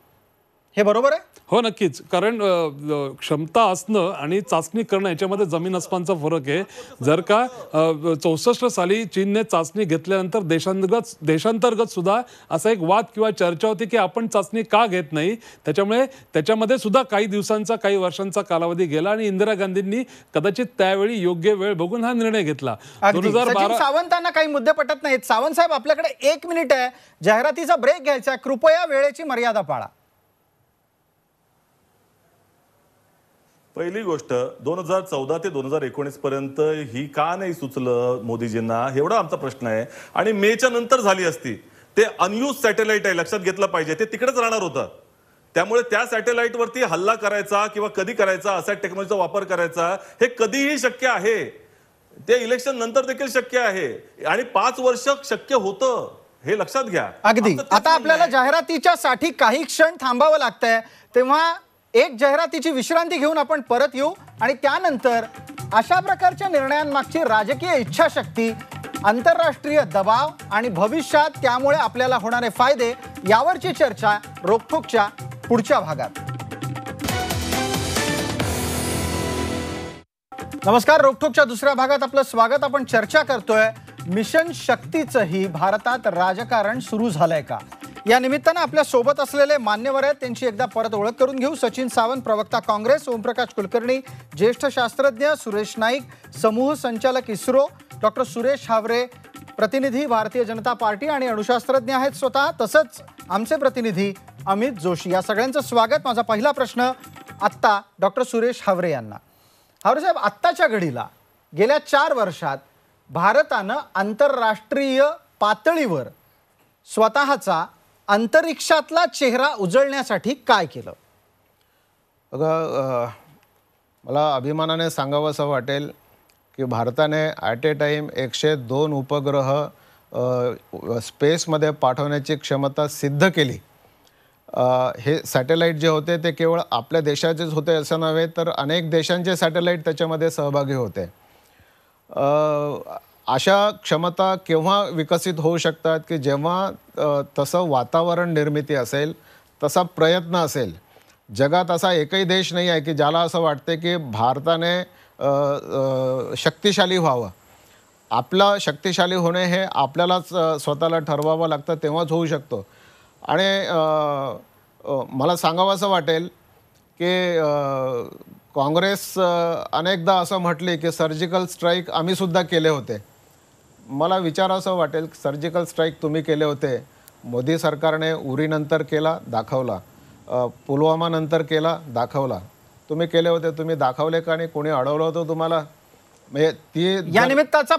हे बरोबर आहे? हो, नक्कीच. कारण क्षमता असणं आणि चाचणी करणं याच्यामध्ये जमीन अस्मानचा फरक आहे. जर का 64 साली चीनने चाचणी घेतल्यानंतर देशांतर्गत सुद्धा असा एक वाद किंवा चर्चा होती की आपण चाचणी का घेत नाही. त्याच्यामुळे त्याच्यामध्ये सुद्धा काही दिवसांचा काही वर्षांचा कालावधी गेला आणि इंदिरा गांधींनी कदाचित त्यावेळी योग्य वेळ बघून हा निर्णय घेतला. 2012 सावंतांना काही मुद्दे पटत नाहीत. सावंत साहेब, आपल्याकडे 1 मिनिट आहे, जाहिरातीचा ब्रेक घ्यायचा, कृपया वेळेची मर्यादा पाळा. पहिली गोष्ट 2014 ते 2019 पर्यंत ही का नाही सुचलं मोदीजींना, एवढा आमचा प्रश्न आहे. आणि मेच्या नंतर झाली असती. ते अनयूज सॅटेलाइट आहे, लक्षात घेतलं पाहिजे, ते तिकडेच राहणार होतं. त्यामुळे त्या सॅटेलाइटवरती हल्ला करायचा किंवा कधी करायचा, असा टेक्नॉलॉजीचा वापर करायचा हे कधीही शक्य आहे. ते इलेक्शन नंतर देखील शक्य आहे आणि 5 वर्ष शक्य होतं, हे लक्षात घ्या. अगदी. आता आपल्याला जाहिरातीच्या साठी काही क्षण थांबावं लागतंय, तेव्हा एक जाहिरातीची विश्रांती घेऊन आपण परत येऊ आणि त्यानंतर अशा प्रकारच्या निर्णयांमागची राजकीय इच्छाशक्ती, आंतरराष्ट्रीय दबाव आणि भविष्यात त्यामुळे आपल्याला होणारे फायदे यावरची चर्चा रोखोकच्या पुढच्या भागात. नमस्कार, रोखोकच्या दुसऱ्या भागात आपलं स्वागत. आपण चर्चा करतोय मिशन शक्तीचंही भारतात राजकारण सुरू झालंय का, या निमित्तानं आपल्या सोबत असलेले मान्यवर आहेत, त्यांची एकदा परत ओळख करून घेऊ. सचिन सावंत, प्रवक्ता काँग्रेस, ओमप्रकाश कुलकर्णी, ज्येष्ठ शास्त्रज्ञ, सुरेश नाईक, समूह संचालक इस्रो, डॉक्टर सुरेश हावरे, प्रतिनिधी भारतीय जनता पार्टी आणि अणुशास्त्रज्ञ आहेत स्वतः, तसंच आमचे प्रतिनिधी अमित जोशी. या सगळ्यांचं स्वागत. माझा पहिला प्रश्न आत्ता डॉक्टर सुरेश हावरे यांना. हावरे साहेब, आत्ताच्या घडीला गेल्या 4 वर्षात भारतानं आंतरराष्ट्रीय पातळीवर स्वतःचा अंतरिक्षातला चेहरा उजळण्यासाठी काय केलं? बघा, मला अभिमानाने सांगावं असं वाटेल की भारताने ॲट ए टाईम 102 उपग्रह स्पेसमध्ये पाठवण्याची क्षमता सिद्ध केली. हे सॅटेलाईट जे होते ते केवळ आपल्या देशाचेच होते असं नव्हे, तर अनेक देशांचे सॅटेलाईट त्याच्यामध्ये सहभागी होते. अशा क्षमता केव्हा विकसित होऊ शकतात की जेव्हा तसं वातावरण निर्मिती असेल, तसा प्रयत्न असेल. जगात असा एकही देश नाही आहे की ज्याला असं वाटते की भारताने शक्तिशाली व्हावं. आपला शक्तिशाली होणे हे आपल्यालाच स्वतःला ठरवावं लागतं, तेव्हाच होऊ शकतो. आणि मला सांगावं असं वाटेल की काँग्रेस अनेकदा असं म्हटले की सर्जिकल स्ट्राईक आम्हीसुद्धा केले होते. मला विचारावं असं वाटेल, सर्जिकल स्ट्राईक तुम्ही केले होते, मोदी सरकारने उरीनंतर केला, दाखवला, पुलवामानंतर केला, दाखवला. तुम्ही केले होते, तुम्ही दाखवले का? आणि कोणी अडवलं होतं तुम्हाला? म्हणजे ती या निमित्ताचा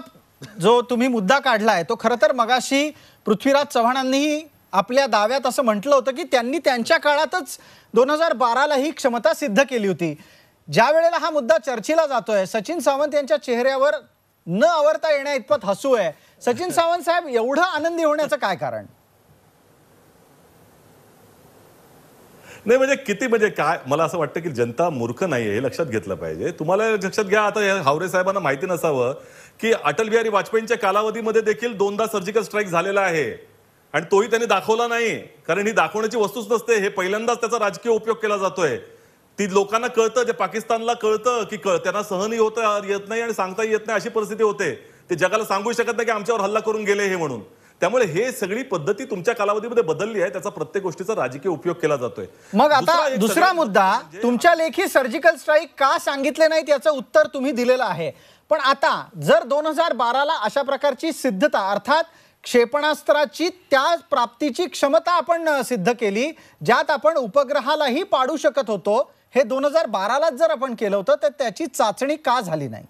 जो तुम्ही मुद्दा काढलाय तो खरं तर मगाशी पृथ्वीराज चव्हाणांनी आपल्या दाव्यात असं म्हटलं होतं की त्यांनी त्यांच्या काळातच 2012ला ही क्षमता सिद्ध केली होती. ज्या वेळेला हा मुद्दा चर्चेला जातोय, सचिन सावंत यांच्या चेहऱ्यावर न आवरता येण्या इतपत हसू आहे. सचिन सावंत साहेब, एवढं आनंदी होण्याचं काय कारण? नाही म्हणजे किती, म्हणजे काय, मला असं वाटतं की जनता मूर्ख नाहीये, हे लक्षात घेतलं पाहिजे. तुम्हाला लक्षात घ्या, आता हावरे साहेबांना माहिती नसावं की अटल बिहारी वाजपेयींच्या कालावधीमध्ये देखील 2दा सर्जिकल स्ट्राईक झालेला आहे आणि तोही त्यांनी दाखवला नाही, कारण ही दाखवण्याची वस्तूच नसते. हे पहिल्यांदाच त्याचा राजकीय उपयोग केला जातोय. ती लोकांना कळतं, जे पाकिस्तानला कळतं की त्यांना सहनही होता येत नाही आणि सांगताही येत नाही, अशी परिस्थिती होते. ते जगाला सांगू शकत नाही की आमच्यावर हल्ला करून गेले हे म्हणून. त्यामुळे हे सगळी पद्धती तुमच्या कालावधीमध्ये बदलली आहे, त्याचा प्रत्येक गोष्टीचा राजकीय उपयोग केला जातोय. मग आता दुसरा मुद्दा, तुमच्या लेखी सर्जिकल स्ट्राईक का सांगितले नाहीत याचं उत्तर तुम्ही दिलेलं आहे. पण आता जर 2012ला अशा प्रकारची सिद्धता, अर्थात क्षेपणास्त्राची त्या प्राप्तीची क्षमता आपण सिद्ध केली, ज्यात आपण उपग्रहालाही पाडू शकत होतो. हे 2012लाच जर आपण केलं होतं तर त्याची चाचणी का झाली नाही?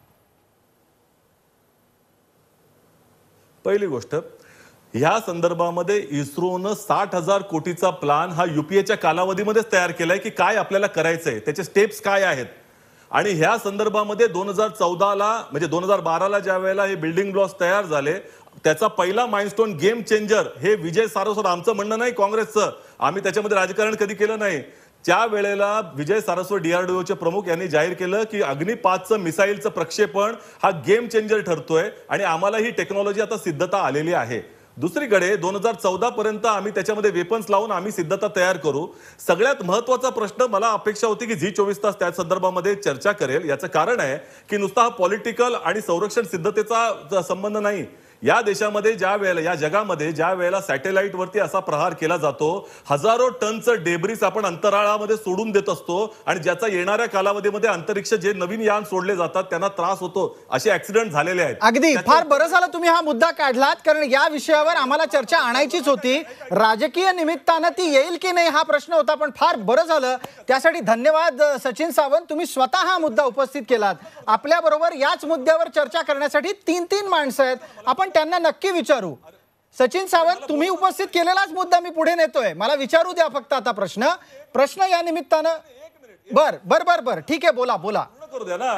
पहिली गोष्ट, ह्या संदर्भामध्ये इस्रोनं 60,000 कोटीचा प्लान हा UPAच्या कालावधीमध्येच तयार केलाय की काय आपल्याला करायचंय, त्याचे स्टेप्स काय आहेत. आणि ह्या संदर्भामध्ये 2014ला म्हणजे 2012ला ज्या वेळेला हे बिल्डिंग ब्लॉक्स तयार झाले, त्याचा पहिला माइलस्टोन गेम चेंजर हे विजय सारस्वत, आमचं म्हणणं नाही काँग्रेसचं, आम्ही त्याच्यामध्ये राजकारण कधी केलं नाही. त्या वेळेला विजय सारस्वत DRDOचे प्रमुख यांनी जाहीर केलं की अग्नि 5चं मिसाईलचं प्रक्षेपण हा गेम चेंजर ठरतोय आणि आम्हाला ही टेक्नॉलॉजी आता सिद्धता आलेली आहे. दुसरीकडे 2014 पर्यंत आम्ही त्याच्यामध्ये वेपन्स लावून आम्ही सिद्धता तयार करू. सगळ्यात महत्वाचा प्रश्न, मला अपेक्षा होती की झी 24 तास त्या संदर्भामध्ये चर्चा करेल. याचं कारण आहे की नुसता हा पॉलिटिकल आणि संरक्षण सिद्धतेचा संबंध नाही. या देशामध्ये ज्या वेळेला, या जगामध्ये ज्या वेळेला सॅटेलाइट वरती असा प्रहार केला जातो, हजारो टनचं डेब्रिस आपण अंतराळामध्ये सोडून देत असतो आणि ज्याचा येणाऱ्या कालावधीमध्ये अंतरिक्ष जे नवीन यान सोडले जातात त्यांना त्रास होतो, असे ऍक्सिडेंट झालेले आहेत. अगदी फार बरं झालं तुम्ही हा मुद्दा काढलात, कारण या विषयावर आम्हाला चर्चा आणायचीच होती. राजकीय निमित्तानं ती येईल की नाही हा प्रश्न होता, पण फार बरं झालं. त्यासाठी धन्यवाद सचिन सावंत, तुम्ही स्वतः हा मुद्दा उपस्थित केलात. आपल्या बरोबर याच मुद्द्यावर चर्चा करण्यासाठी 3 माणसं आहेत, आपण त्यांना नक्की विचारू. सचिन सावंत, तुम्ही उपस्थित केलेलाच मुद्दा मी पुढे नेतोय, मला विचारू द्या फक्त आता प्रश्न या निमित्तानं. बर ठीक आहे, बोला करू द्या ना.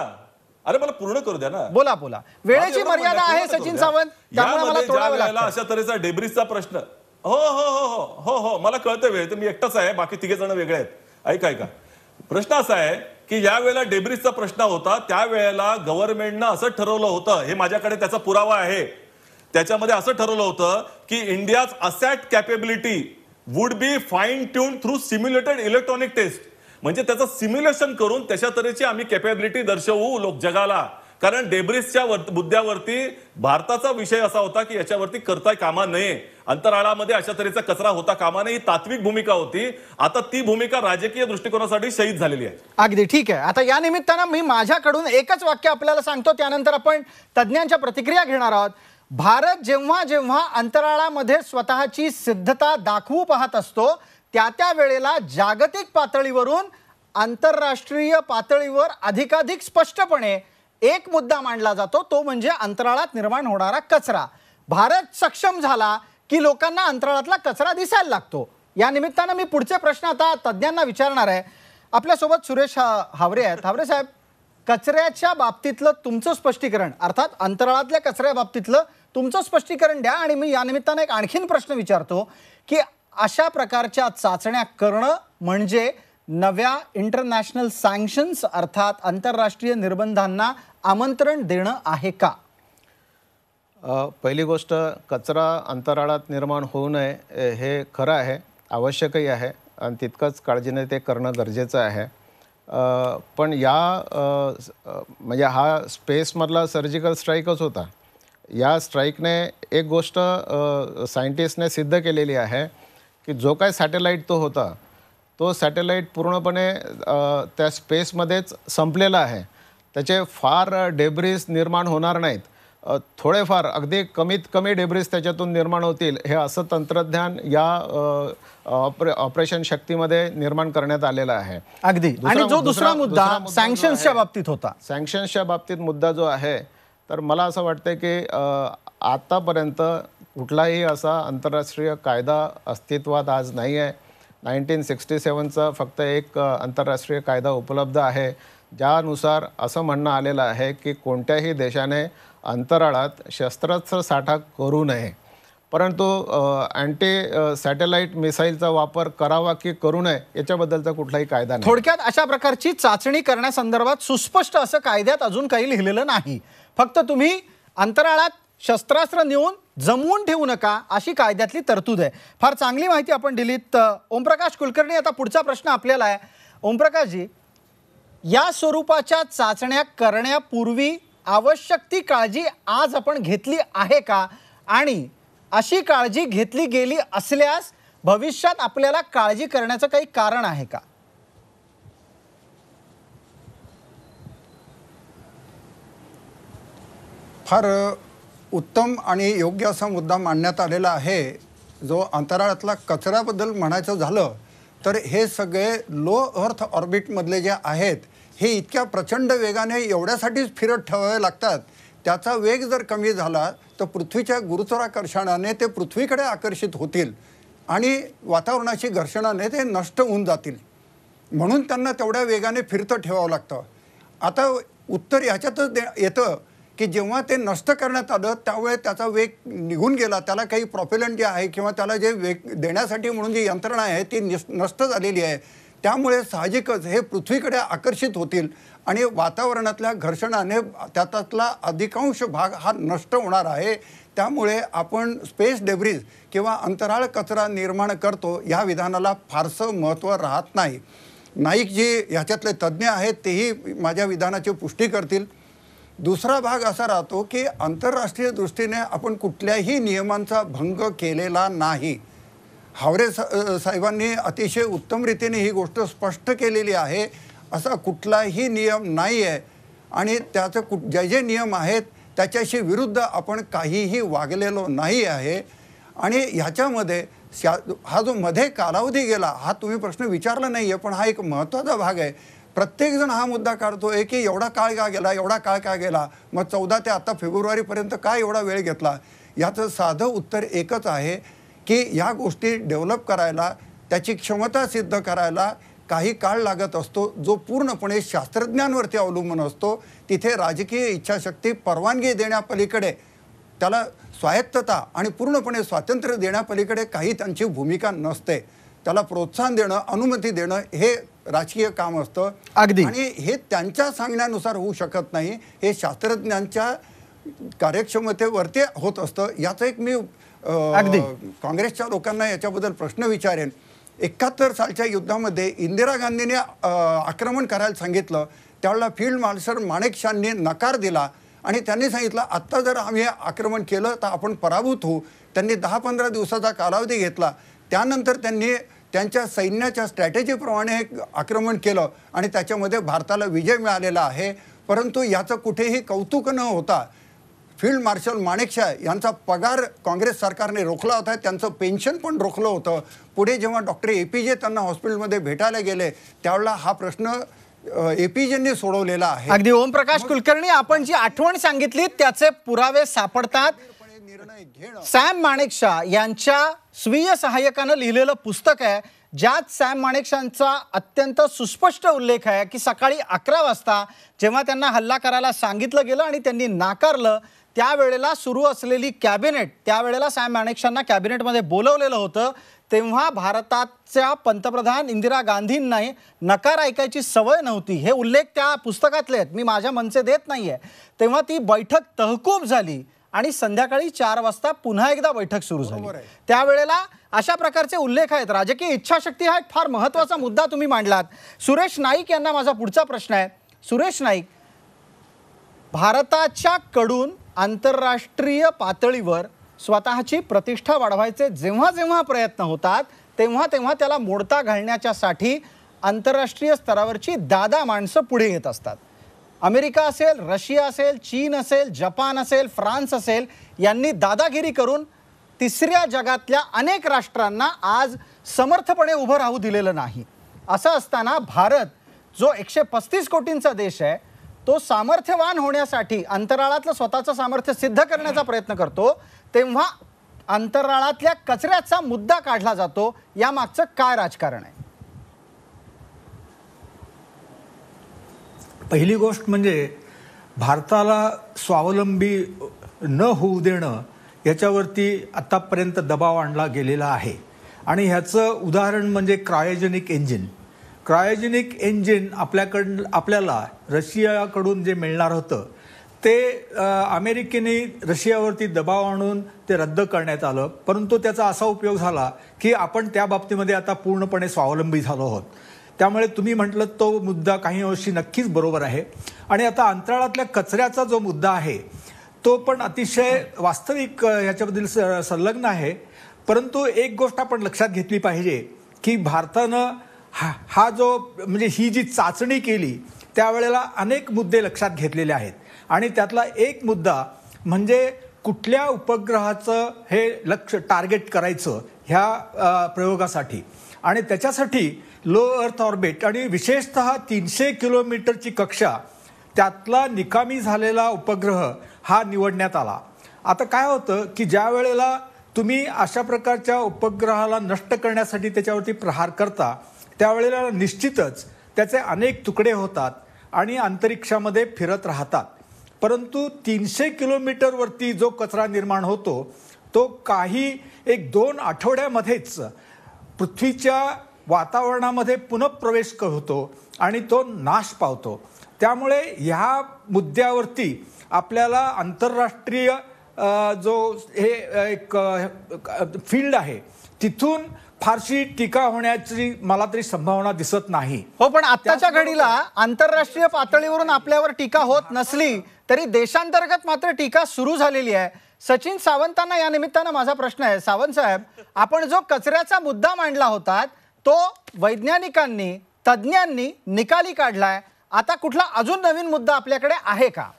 अरे मला पूर्ण करू द्या ना. बोला वेळेची मर्यादा आहे सचिन सावंत, त्यामुळे मला तोडावं लागतं. अशा तऱ्हेचा डेब्रिसचा प्रश्न. हो मला कळतंय वेळ, तर मी एकटाच आहे, बाकी 3 जण वेगळे आहेत. ऐका प्रश्न असा आहे की या वेळेला डेब्रिसचा प्रश्न होता, त्यावेळेला गव्हर्नमेंटनं असं ठरवलं होतं, हे माझ्याकडे त्याचा पुरावा आहे. त्याच्यामध्ये असं ठरवलं होतं की India's ASAT capability would be fine tune through simulated electronic test. म्हणजे त्याचं सिम्युलेशन करून त्याच्या तऱ्हेची आम्ही कॅपेबिलिटी दर्शवू लोक जगाला. कारण डेब्रिसच्या मुद्द्यावरती भारताचा विषय असा होता की याच्यावरती करता कामा नये, अंतराळामध्ये अशा तऱ्हेचा कचरा होता कामा नये, ही तात्विक भूमिका होती. आता ती भूमिका राजकीय दृष्टिकोनासाठी शहीद झालेली आहे. अगदी ठीक आहे. आता या निमित्तानं मी माझ्याकडून एकच वाक्य आपल्याला सांगतो, त्यानंतर आपण तज्ज्ञांच्या प्रतिक्रिया घेणार आहोत. भारत जेव्हा जेव्हा अंतराळामध्ये स्वतःची सिद्धता दाखवू पाहत असतो, त्या वेळेला जागतिक पातळीवरून आंतरराष्ट्रीय पातळीवर अधिकाधिक स्पष्टपणे एक मुद्दा मांडला जातो, तो म्हणजे अंतराळात निर्माण होणारा कचरा. भारत सक्षम झाला की लोकांना अंतराळातला कचरा दिसायला लागतो. या निमित्तानं मी पुढचे प्रश्न आता तज्ज्ञांना विचारणार आहे. आपल्यासोबत सुरेश हावरे आहेत. हावरे साहेब, कचऱ्याच्या बाबतीतलं तुमचं स्पष्टीकरण, अर्थात अंतराळातल्या कचऱ्या बाबतीतलं तुमचं स्पष्टीकरण द्या. आणि मी या निमित्तानं एक आणखीन प्रश्न विचारतो की अशा प्रकारच्या चाचण्या करणं म्हणजे नव्या इंटरनॅशनल सँक्शन्स अर्थात आंतरराष्ट्रीय निर्बंधांना आमंत्रण देणं आहे का? पहिली गोष्ट, कचरा अंतराळात निर्माण होऊ नये हे खरं आहे, आवश्यकही आहे आणि तितकंच काळजीने ते करणं गरजेचं आहे. पण म्हणजे हा स्पेसमधला सर्जिकल स्ट्राईकच होता. या स्ट्राईकने एक गोष्ट सायंटिस्टने सिद्ध केलेली आहे की जो काय सॅटेलाईट तो होता, तो सॅटेलाईट पूर्णपणे त्या स्पेसमध्येच संपलेला आहे. त्याचे फार डेब्रिस निर्माण होणार नाहीत, थोडेफार अगदी कमीत कमी डेब्रिस त्याच्यातून निर्माण होतील, हे असं तंत्रज्ञान या ऑपरेशन शक्तीमध्ये निर्माण करण्यात आलेलं आहे. अगदी. आणि जो दुसरा मुद्दा सँक्शन्सच्या बाबतीत होता, सँक्शन्सच्या बाबतीत मुद्दा जो आहे, तर मला असं वाटतं की आतापर्यंत कुठलाही असा आंतरराष्ट्रीय कायदा अस्तित्वात आज नाही आहे. 1967चा फक्त एक आंतरराष्ट्रीय कायदा उपलब्ध आहे, ज्यानुसार असं म्हणणं आलेलं आहे की कोणत्याही देशाने अंतराळात शस्त्रास्त्र साठा करू नये, परंतु अँटी सॅटेलाईट मिसाईलचा वापर करावा की करू नये याच्याबद्दलचा कुठलाही कायदा नाही. थोडक्यात अशा प्रकारची चाचणी करण्यासंदर्भात सुस्पष्ट असं कायद्यात अजून काही लिहिलेलं नाही. फक्त तुम्ही अंतराळात शस्त्रास्त्र नेऊन जमवून ठेवू नका अशी कायद्यातली तरतूद आहे. फार चांगली माहिती आपण दिलीत. ओमप्रकाश कुलकर्णी, आता पुढचा प्रश्न आपल्याला आहे. ओमप्रकाशजी, या स्वरूपाच्या चाचण्या करण्यापूर्वी आवश्यक ती काळजी आज आपण घेतली आहे का? आणि अशी काळजी घेतली गेली असल्यास भविष्यात आपल्याला काळजी करण्याचं काही कारण आहे का? फार उत्तम आणि योग्य असा मुद्दा मांडण्यात आलेला आहे. जो अंतराळातला कचऱ्याबद्दल म्हणायचं झालं तर हे सगळे लो अर्थ ऑर्बिटमधले जे आहेत हे इतक्या प्रचंड वेगाने एवढ्यासाठीच फिरत ठेवावे लागतात. त्याचा वेग जर कमी झाला तर पृथ्वीच्या गुरुत्वाकर्षणाने ते पृथ्वीकडे आकर्षित होतील आणि वातावरणाची घर्षणाने ते नष्ट होऊन जातील. म्हणून त्यांना तेवढ्या वेगाने फिरतं ठेवावं लागतं. आता उत्तर ह्याच्यातच येतं की जेव्हा ते नष्ट करण्यात आलं त्यावेळेस त्याचा वेग निघून गेला. त्याला काही प्रॉपेलंट जे आहे किंवा त्याला जे वेग देण्यासाठी म्हणून जी यंत्रणा आहे ती नष्ट झालेली आहे. त्यामुळे साहजिकच हे पृथ्वीकडे आकर्षित होतील आणि वातावरणातल्या घर्षणाने त्यातला अधिकांश भाग हा नष्ट होणार आहे. त्यामुळे आपण स्पेस डेब्रिज किंवा अंतराळ कचरा निर्माण करतो या विधानाला फारसं महत्त्व राहत नाही. नाईक जी ह्याच्यातले तज्ज्ञ आहेत तेही माझ्या विधानाची पुष्टी करतील. दुसरा भाग असा राहतो की आंतरराष्ट्रीय दृष्टीने आपण कुठल्याही नियमांचा भंग केलेला नाही. हावरे साहेबांनी अतिशय उत्तम रीतीने ही गोष्ट स्पष्ट केलेली आहे. असा कुठलाही नियम नाही आहे आणि त्याचं जे नियम आहेत त्याच्याशी विरुद्ध आपण काहीही वागलेलो नाही आहे. आणि ह्याच्यामध्ये हा जो मध्ये कालावधी गेला हा तुम्ही प्रश्न विचारला नाही आहे पण हा एक महत्त्वाचा भाग आहे. प्रत्येकजण हा मुद्दा काढतोय की एवढा काळ का गेला, एवढा काळ का गेला, मग 14 ते आता फेब्रुवारीपर्यंत का एवढा वेळ घेतला. याचं साधं उत्तर एकच आहे की या गोष्टी डेव्हलप करायला त्याची क्षमता सिद्ध करायला काही काळ लागत असतो जो पूर्णपणे शास्त्रज्ञांवरती अवलंबून असतो. तिथे राजकीय इच्छाशक्ती परवानगी देण्यापलीकडे त्याला स्वायत्तता आणि पूर्णपणे स्वातंत्र्य देण्यापलीकडे काही त्यांची भूमिका नसते. त्याला प्रोत्साहन देणं, अनुमती देणं हे राजकीय काम असतं. अगदी. आणि हे त्यांच्या सांगण्यानुसार होऊ शकत नाही. हे शास्त्रज्ञांच्या कार्यक्षमतेवरती होत असतं. याचं एक मी काँग्रेसच्या लोकांना याच्याबद्दल प्रश्न विचारेन. 71 सालच्या युद्धामध्ये इंदिरा गांधींनी आक्रमण करायला सांगितलं त्यावेळेला फील्ड मार्शल माणेकशॉंनी नकार दिला आणि त्यांनी सांगितलं आत्ता जर आम्ही आक्रमण केलं तर आपण पराभूत होऊ. त्यांनी 10-15 दिवसाचा कालावधी घेतला. त्यानंतर त्यांनी त्यांच्या सैन्याच्या स्ट्रॅटेजीप्रमाणे आक्रमण केलं आणि त्याच्यामध्ये भारताला विजय मिळालेला आहे. परंतु याचं कुठेही कौतुक न होता फील्ड मार्शल माणेकशॉ यांचा पगार काँग्रेस सरकारने रोखला होता. त्यांचं पेन्शन पण रोखलं होतं. पुढे जेव्हा डॉक्टर APJ त्यांना हॉस्पिटलमध्ये भेटायला गेले त्यावेळेला हा प्रश्न APJंनी सोडवलेला आहे. अगदी ओमप्रकाश कुलकर्णी आपण जी आठवण सांगितली त्याचे पुरावे सापडतात. सॅम माणेकशॉ यांच्या स्वीय सहाय्यकानं लिहिलेलं पुस्तक आहे ज्यात सॅम माणेकशॉंचा अत्यंत सुस्पष्ट उल्लेख आहे की सकाळी 11 वाजता जेव्हा त्यांना हल्ला करायला सांगितलं गेलं आणि त्यांनी नाकारलं त्यावेळेला सुरू असलेली कॅबिनेट त्यावेळेला सॅम माणेकशॉंना कॅबिनेटमध्ये बोलवलेलं होतं. तेव्हा भारताच्या पंतप्रधान इंदिरा गांधींना नकार ऐकायची सवय नव्हती. हे उल्लेख त्या पुस्तकातले आहेत. मी माझ्या मनसे देत नाहीये. तेव्हा ती बैठक तहकूब झाली आणि संध्याकाळी 4 वाजता पुन्हा एकदा बैठक सुरू झाली. त्यावेळेला अशा प्रकारचे उल्लेख आहेत. राजकीय इच्छाशक्ती हा एक फार महत्त्वाचा मुद्दा तुम्ही मांडलात. सुरेश नाईक यांना माझा पुढचा प्रश्न आहे. सुरेश नाईक, भारताच्या कडून आंतरराष्ट्रीय पातळीवर स्वतःची प्रतिष्ठा वाढवायचे जेव्हा जेव्हा प्रयत्न होतात तेव्हा तेव्हा त्याला मोडता घालण्याच्यासाठी आंतरराष्ट्रीय स्तरावरची दादा माणसं पुढे येत असतात. अमेरिका असेल, रशिया असेल, चीन असेल, जपान असेल, फ्रान्स असेल यांनी दादागिरी करून तिसऱ्या जगातल्या अनेक राष्ट्रांना आज समर्थपणे उभं राहू दिलेलं नाही. असं असताना भारत जो 135 कोटींचा देश आहे तो सामर्थ्यवान होण्यासाठी अंतराळातलं स्वतःचं सामर्थ्य सिद्ध करण्याचा प्रयत्न करतो तेव्हा अंतराळातल्या कचऱ्याचा मुद्दा काढला जातो. यामागचं काय राजकारण आहे? पहिली गोष्ट म्हणजे भारताला स्वावलंबी न होऊ देणं याच्यावरती आतापर्यंत दबाव आणला गेलेला आहे आणि ह्याचं उदाहरण म्हणजे क्रायोजेनिक इंजिन. क्रायोजेनिक इंजिन आपल्याला रशियाकडून जे मिळणार होतं ते अमेरिकेने रशियावरती दबाव आणून ते रद्द करण्यात आलं. परंतु त्याचा असा उपयोग झाला की आपण त्या बाबतीमध्ये आता पूर्णपणे स्वावलंबी झालो आहोत. त्यामुळे तुम्ही म्हटलं तो मुद्दा काही अंशी नक्कीच बरोबर आहे. आणि आता अंतराळातल्या कचऱ्याचा जो मुद्दा आहे तो पण अतिशय वास्तविक ह्याच्याबद्दल संलग्न आहे. परंतु एक गोष्ट आपण लक्षात घेतली पाहिजे की भारतानं हा जो म्हणजे ही जी चाचणी केली त्यावेळेला अनेक मुद्दे लक्षात घेतलेले आहेत आणि त्यातला एक मुद्दा म्हणजे कुठल्या उपग्रहाचं हे लक्ष्य टार्गेट करायचं ह्या प्रयोगासाठी, आणि त्याच्यासाठी लो अर्थ ऑर्बिट आणि विशेषतः 300 किलोमीटरची कक्षा त्यातला निकामी झालेला उपग्रह हा निवडण्यात आला. आता काय होतं की ज्या वेळेला तुम्ही अशा प्रकारच्या उपग्रहाला नष्ट करण्यासाठी त्याच्यावरती प्रहार करता त्यावेळेला निश्चितच त्याचे अनेक तुकडे होतात आणि अंतरिक्षामध्ये फिरत राहतात. परंतु 300 किलोमीटरवरती जो कचरा निर्माण होतो तो काही 1-2 आठवड्यामध्येच पृथ्वीच्या वातावरणामध्ये पुनःप्रवेश होतो आणि तो नाश पावतो. त्यामुळे ह्या मुद्द्यावरती आपल्याला आंतरराष्ट्रीय जो हे एक फील्ड आहे तिथून फारशी टीका होण्याची मला तरी संभावना दिसत नाही. हो, पण आत्ताच्या घडीला आंतरराष्ट्रीय पातळीवरून आपल्यावर टीका होत नसली तरी देशांतर्गत मात्र टीका सुरू झालेली आहे. सचिन सावंतांना या निमित्तानं माझा प्रश्न आहे. सावंत साहेब, आपण जो कचऱ्याचा मुद्दा मांडला होता तो वैज्ञानिकांनी तज्ज्ञांनी निकाली काढलाय. आता कुठला अजून नवीन मुद्दा आपल्याकडे आहे का?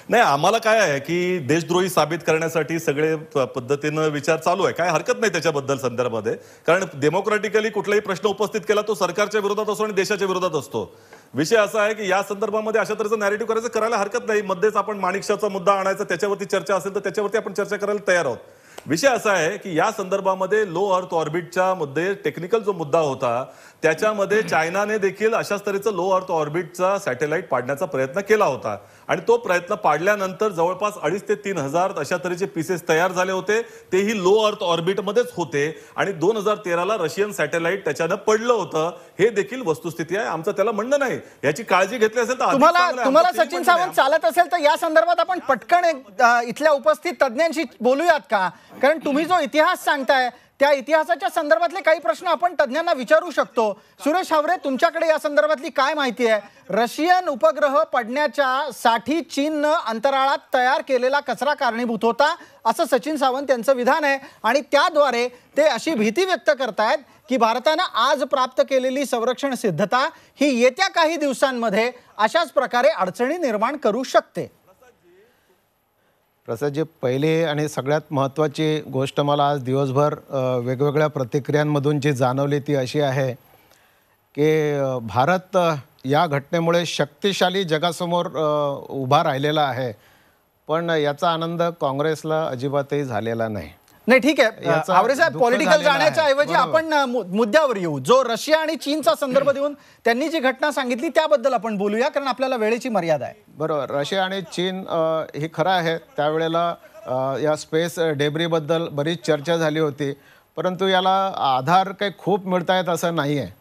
नाही, आम्हाला काय आहे की देशद्रोही साबित करण्यासाठी सगळे पद्धतीनं विचार चालू आहे. काय हरकत नाही त्याच्याबद्दल संदर्भामध्ये, कारण डेमोक्रॅटिकली कुठलाही प्रश्न उपस्थित केला तो सरकारच्या विरोधात असतो आणि देशाच्या विरोधात असतो. विषय असा आहे की या संदर्भामध्ये अशा तऱ्हेचं नॅरेटिव्ह करायला हरकत नाही. मध्येच आपण माणिकशाचा मुद्दा आणायचा, त्याच्यावरती चर्चा असेल तर त्याच्यावरती आपण चर्चा करायला तयार आहोत. विषय असा आहे की या संदर्भामध्ये लो अर्थ ऑर्बिटच्या मध्ये टेक्निकल जो मुद्दा होता त्याच्यामध्ये चायनाने देखील अशाच तऱ्हेचं लो अर्थ ऑर्बिटचा सॅटेलाइट पाडण्याचा प्रयत्न केला होता आणि तो प्रयत्न पाडल्यानंतर जवळपास 2,500 ते 3,000 अशा तऱ्हेचे पीसेस तयार झाले होते. तेही लो अर्थ ऑर्बिटमध्येच होते आणि 2013ला रशियन सॅटेलाइट त्याच्यानं पडलं होतं. हे देखील वस्तुस्थिती आहे. आमचं त्याला म्हणणं नाही. याची काळजी घेतली असेल तर तुम्हाला सचिन सावंत चालत असेल तर या संदर्भात आपण पटकन इथल्या उपस्थित तज्ज्ञांशी बोलूयात का? कारण तुम्ही जो इतिहास सांगताय त्या इतिहासाच्या संदर्भातले काही प्रश्न आपण तज्ञांना विचारू शकतो. सुरेश हावरे, तुमच्याकडे या संदर्भातली काय माहिती आहे? रशियन उपग्रह पडण्याच्या साठी चीननं अंतराळात तयार केलेला कचरा कारणीभूत होता असं सचिन सावंत यांचं विधान आहे आणि त्याद्वारे ते अशी भीती व्यक्त करतायत की भारतानं आज प्राप्त केलेली संरक्षण सिद्धता ही येत्या काही दिवसांमध्ये अशाच प्रकारे अडचणी निर्माण करू शकते. प्रसादजी, पहिली आणि सगळ्यात महत्त्वाची गोष्ट मला आज दिवसभर वेगवेगळ्या प्रतिक्रियांमधून जी जाणवली ती अशी आहे की भारत या घटनेमुळे शक्तिशाली जगासमोर उभा राहिलेला आहे, पण याचा आनंद काँग्रेसला अजिबातही झालेला नाही. नाही, ठीक आहे हावरे साहेब, पॉलिटिकल जाण्याच्या ऐवजी आपण मुद्द्यावर येऊ. जो रशिया आणि चीनचा संदर्भ देऊन त्यांनी जी घटना सांगितली त्याबद्दल आपण बोलूया, कारण आपल्याला वेळेची मर्यादा आहे. बरोबर, रशिया आणि चीन हे खरं आहे. त्यावेळेला या स्पेस डेब्रीबद्दल बरीच चर्चा झाली होती, परंतु याला आधार काही खूप मिळतायत असं नाही आहे.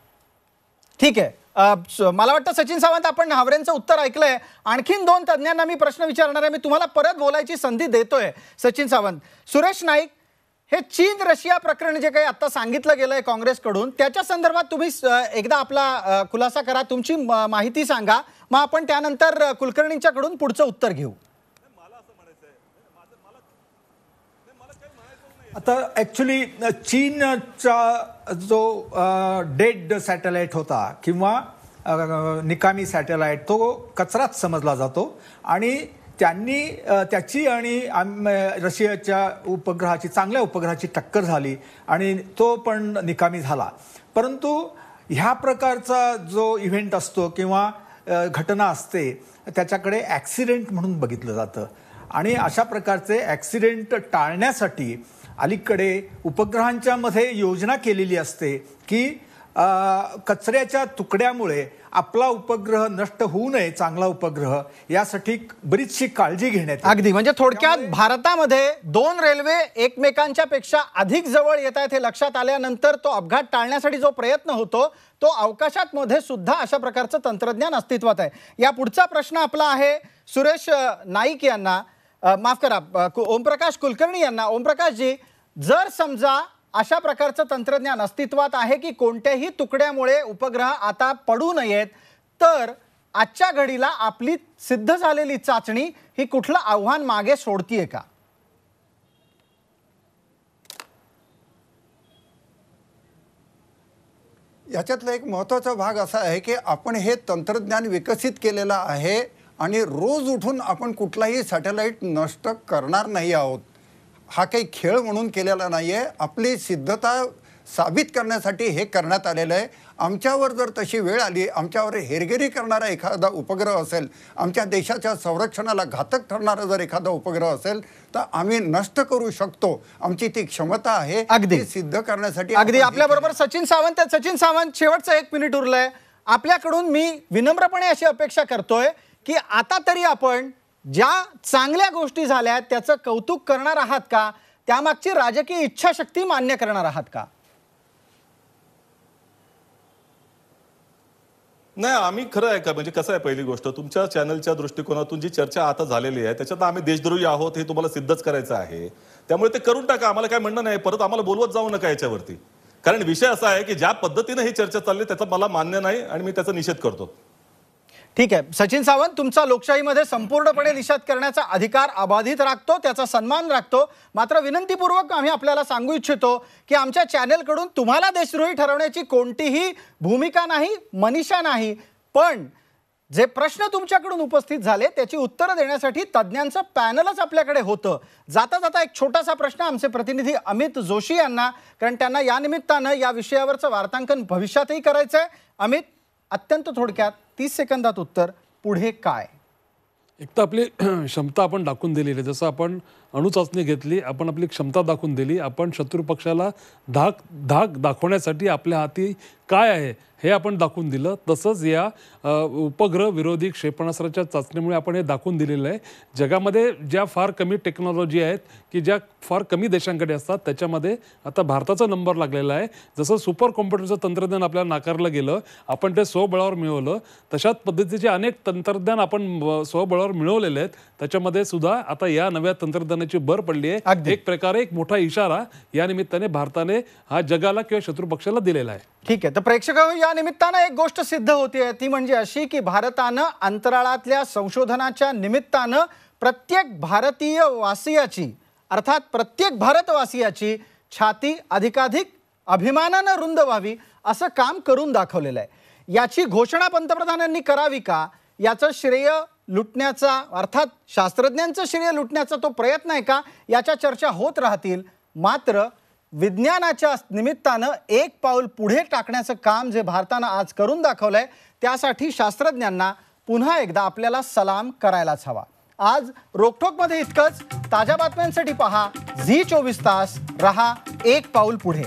ठीक आहे, मला वाटतं सचिन सावंत आपण हावरेंचं उत्तर ऐकलंय. आणखीन 2 तज्ज्ञांना मी प्रश्न विचारणार आहे. मी तुम्हाला परत बोलायची संधी देतोय. सचिन सावंत, सुरेश नाईक, हे चीन रशिया प्रकरण जे काही आता सांगितलं गेलंय काँग्रेसकडून त्याच्या संदर्भात तुम्ही एकदा आपला खुलासा करा, तुमची माहिती सांगा, मग आपण त्यानंतर कुलकर्णींच्याकडून पुढचं उत्तर घेऊ. आता ॲक्च्युली चीनचा जो डेड सॅटेलाइट होता किंवा निकामी सॅटेलाइट तो कचराच समजला जातो आणि त्यांनी त्याची आणि रशियाच्या उपग्रहाची, चांगल्या उपग्रहाची टक्कर झाली आणि तो पण निकामी झाला. परंतु ह्या प्रकारचा जो इव्हेंट असतो किंवा घटना असते त्याच्याकडे ॲक्सिडेंट म्हणून बघितलं जातं आणि अशा प्रकारचे ॲक्सिडेंट टाळण्यासाठी अलीकडे उपग्रहांच्या मध्ये योजना केलेली असते की कचऱ्याच्या तुकड्यामुळे आपला उपग्रह नष्ट होऊ नये, चांगला उपग्रह, यासाठी बरीचशी काळजी घेण्यात. अगदी, म्हणजे थोडक्यात भारतामध्ये 2 रेल्वे एकमेकांच्या पेक्षा अधिक जवळ येत आहेत हे लक्षात आल्यानंतर तो अपघात टाळण्यासाठी जो प्रयत्न होतो तो अवकाशात मध्ये सुद्धा अशा प्रकारचं तंत्रज्ञान अस्तित्वात आहे. या पुढचा प्रश्न आपला आहे सुरेश नाईक यांना, माफ करा, ओमप्रकाश कुलकर्णी यांना. ओमप्रकाशजी, जर समजा अशा प्रकारचं तंत्रज्ञान अस्तित्वात आहे की कोणत्याही तुकड्यामुळे उपग्रह आता पडू नयेत, तर आजच्या घडीला आपली सिद्ध झालेली चाचणी ही कुठलं आव्हान मागे सोडतीये का? याच्यातला एक महत्त्वाचा भाग असा आहे की आपण हे तंत्रज्ञान विकसित केलेलं आहे आणि रोज उठून आपण कुठलाही सॅटेलाईट नष्ट करणार नाही आहोत. हा काही खेळ म्हणून केलेला नाही आहे. आपली सिद्धता साबित करण्यासाठी हे करण्यात आलेलं आहे. आमच्यावर जर तशी वेळ आली, आमच्यावर हेरगिरी करणारा एखादा उपग्रह असेल, आमच्या देशाच्या संरक्षणाला घातक ठरणारा जर एखादा उपग्रह असेल तर आम्ही नष्ट करू शकतो. आमची ती क्षमता आहे. अगदी सिद्ध करण्यासाठी अगदी आपल्याबरोबर सचिन सावंत आहेत. सचिन सावंत, शेवटचं 1 मिनिट उरलंय आपल्याकडून. मी विनम्रपणे अशी अपेक्षा करतोय की आता तरी आपण ज्या चांगल्या गोष्टी झाल्या त्याचं कौतुक करणार आहात का, त्यामागची राजकीय इच्छाशक्ती मान्य करणार आहात का? नाही, आम्ही खरं आहे का, म्हणजे कसं आहे, पहिली गोष्ट तुमच्या चॅनलच्या दृष्टिकोनातून जी चर्चा आता झालेली आहे त्याच्यात आम्ही देशद्रोही आहोत हे तुम्हाला सिद्धच करायचं आहे. त्यामुळे ते करून टाका, आम्हाला काय म्हणणं नाही. परत आम्हाला बोलवत जाऊ नका याच्यावरती. कारण विषय असा आहे की ज्या पद्धतीने ही चर्चा चालली त्याचा मला मान्य नाही आणि मी त्याचा निषेध करतो. ठीक आहे सचिन सावंत, तुमचा लोकशाहीमध्ये संपूर्णपणे निषेध करण्याचा अधिकार अबाधित राखतो, त्याचा सन्मान राखतो. मात्र विनंतीपूर्वक आम्ही आपल्याला सांगू इच्छितो की आमच्या चॅनेलकडून तुम्हाला देशद्रोही ठरवण्याची कोणतीही भूमिका नाही, मनीषा नाही. पण जे प्रश्न तुमच्याकडून उपस्थित झाले त्याची उत्तरं देण्यासाठी तज्ज्ञांचं पॅनलच आपल्याकडे होतं. जाता जाता एक छोटासा प्रश्न आमचे प्रतिनिधी अमित जोशी यांना, कारण त्यांना या निमित्तानं या विषयावरचं वार्तांकन भविष्यातही करायचं आहे. अमित, अत्यंत थोडक्यात 30 सेकंदात उत्तर, पुढे काय? एक तर आपली क्षमता आपण दाखवून दिलेली आहे. जसं आपण अणुचाचणी घेतली, आपण आपली क्षमता दाखवून दिली. आपण शत्रू पक्षाला धाक दाखवण्यासाठी आपल्या हाती काय आहे हे आपण दाखवून दिलं. तसंच या उपग्रह विरोधी क्षेपणास्त्राच्या चाचणीमुळे आपण हे दाखवून दिलेलं आहे. जगामध्ये ज्या फार कमी टेक्नॉलॉजी आहेत की ज्या फार कमी देशांकडे असतात त्याच्यामध्ये आता भारताचा नंबर लागलेला आहे. जसं सुपर कॉम्प्युटरचं तंत्रज्ञान आपल्याला नाकारलं गेलं, आपण ते स्वबळावर मिळवलं, तशाच पद्धतीचे अनेक तंत्रज्ञान आपण स्वबळावर मिळवलेले आहेत. त्याच्यामध्ये सुद्धा आता या नव्या तंत्रज्ञानाची भर पडली आहे. एक प्रकारे एक मोठा इशारा या निमित्ताने भारताने हा जगाला किंवा शत्रू पक्षाला दिलेला आहे. ठीक आहे, तर प्रेक्षक या निमित्तानं एक गोष्ट सिद्ध होते, ती म्हणजे अशी की भारतानं अंतराळातल्या संशोधनाच्या निमित्तानं प्रत्येक भारतीय वासियाची, अर्थात प्रत्येक भारतवासियाची छाती अधिकाधिक अभिमानानं रुंद व्हावी असं काम करून दाखवलेलं आहे. याची घोषणा पंतप्रधानांनी करावी का, याचं श्रेय लुटण्याचा, अर्थात शास्त्रज्ञांचं श्रेय लुटण्याचा तो प्रयत्न आहे का, याच्या चर्चा होत राहतील. मात्र विज्ञानाच्या निमित्तानं एक पाऊल पुढे टाकण्याचं काम जे भारतानं आज करून दाखवलंय त्यासाठी शास्त्रज्ञांना पुन्हा एकदा आपल्याला सलाम करायलाच हवा. आज रोकठोकमध्ये इतकंच. ताज्या बातम्यांसाठी पहा झी 24 तास. रहा एक पाऊल पुढे.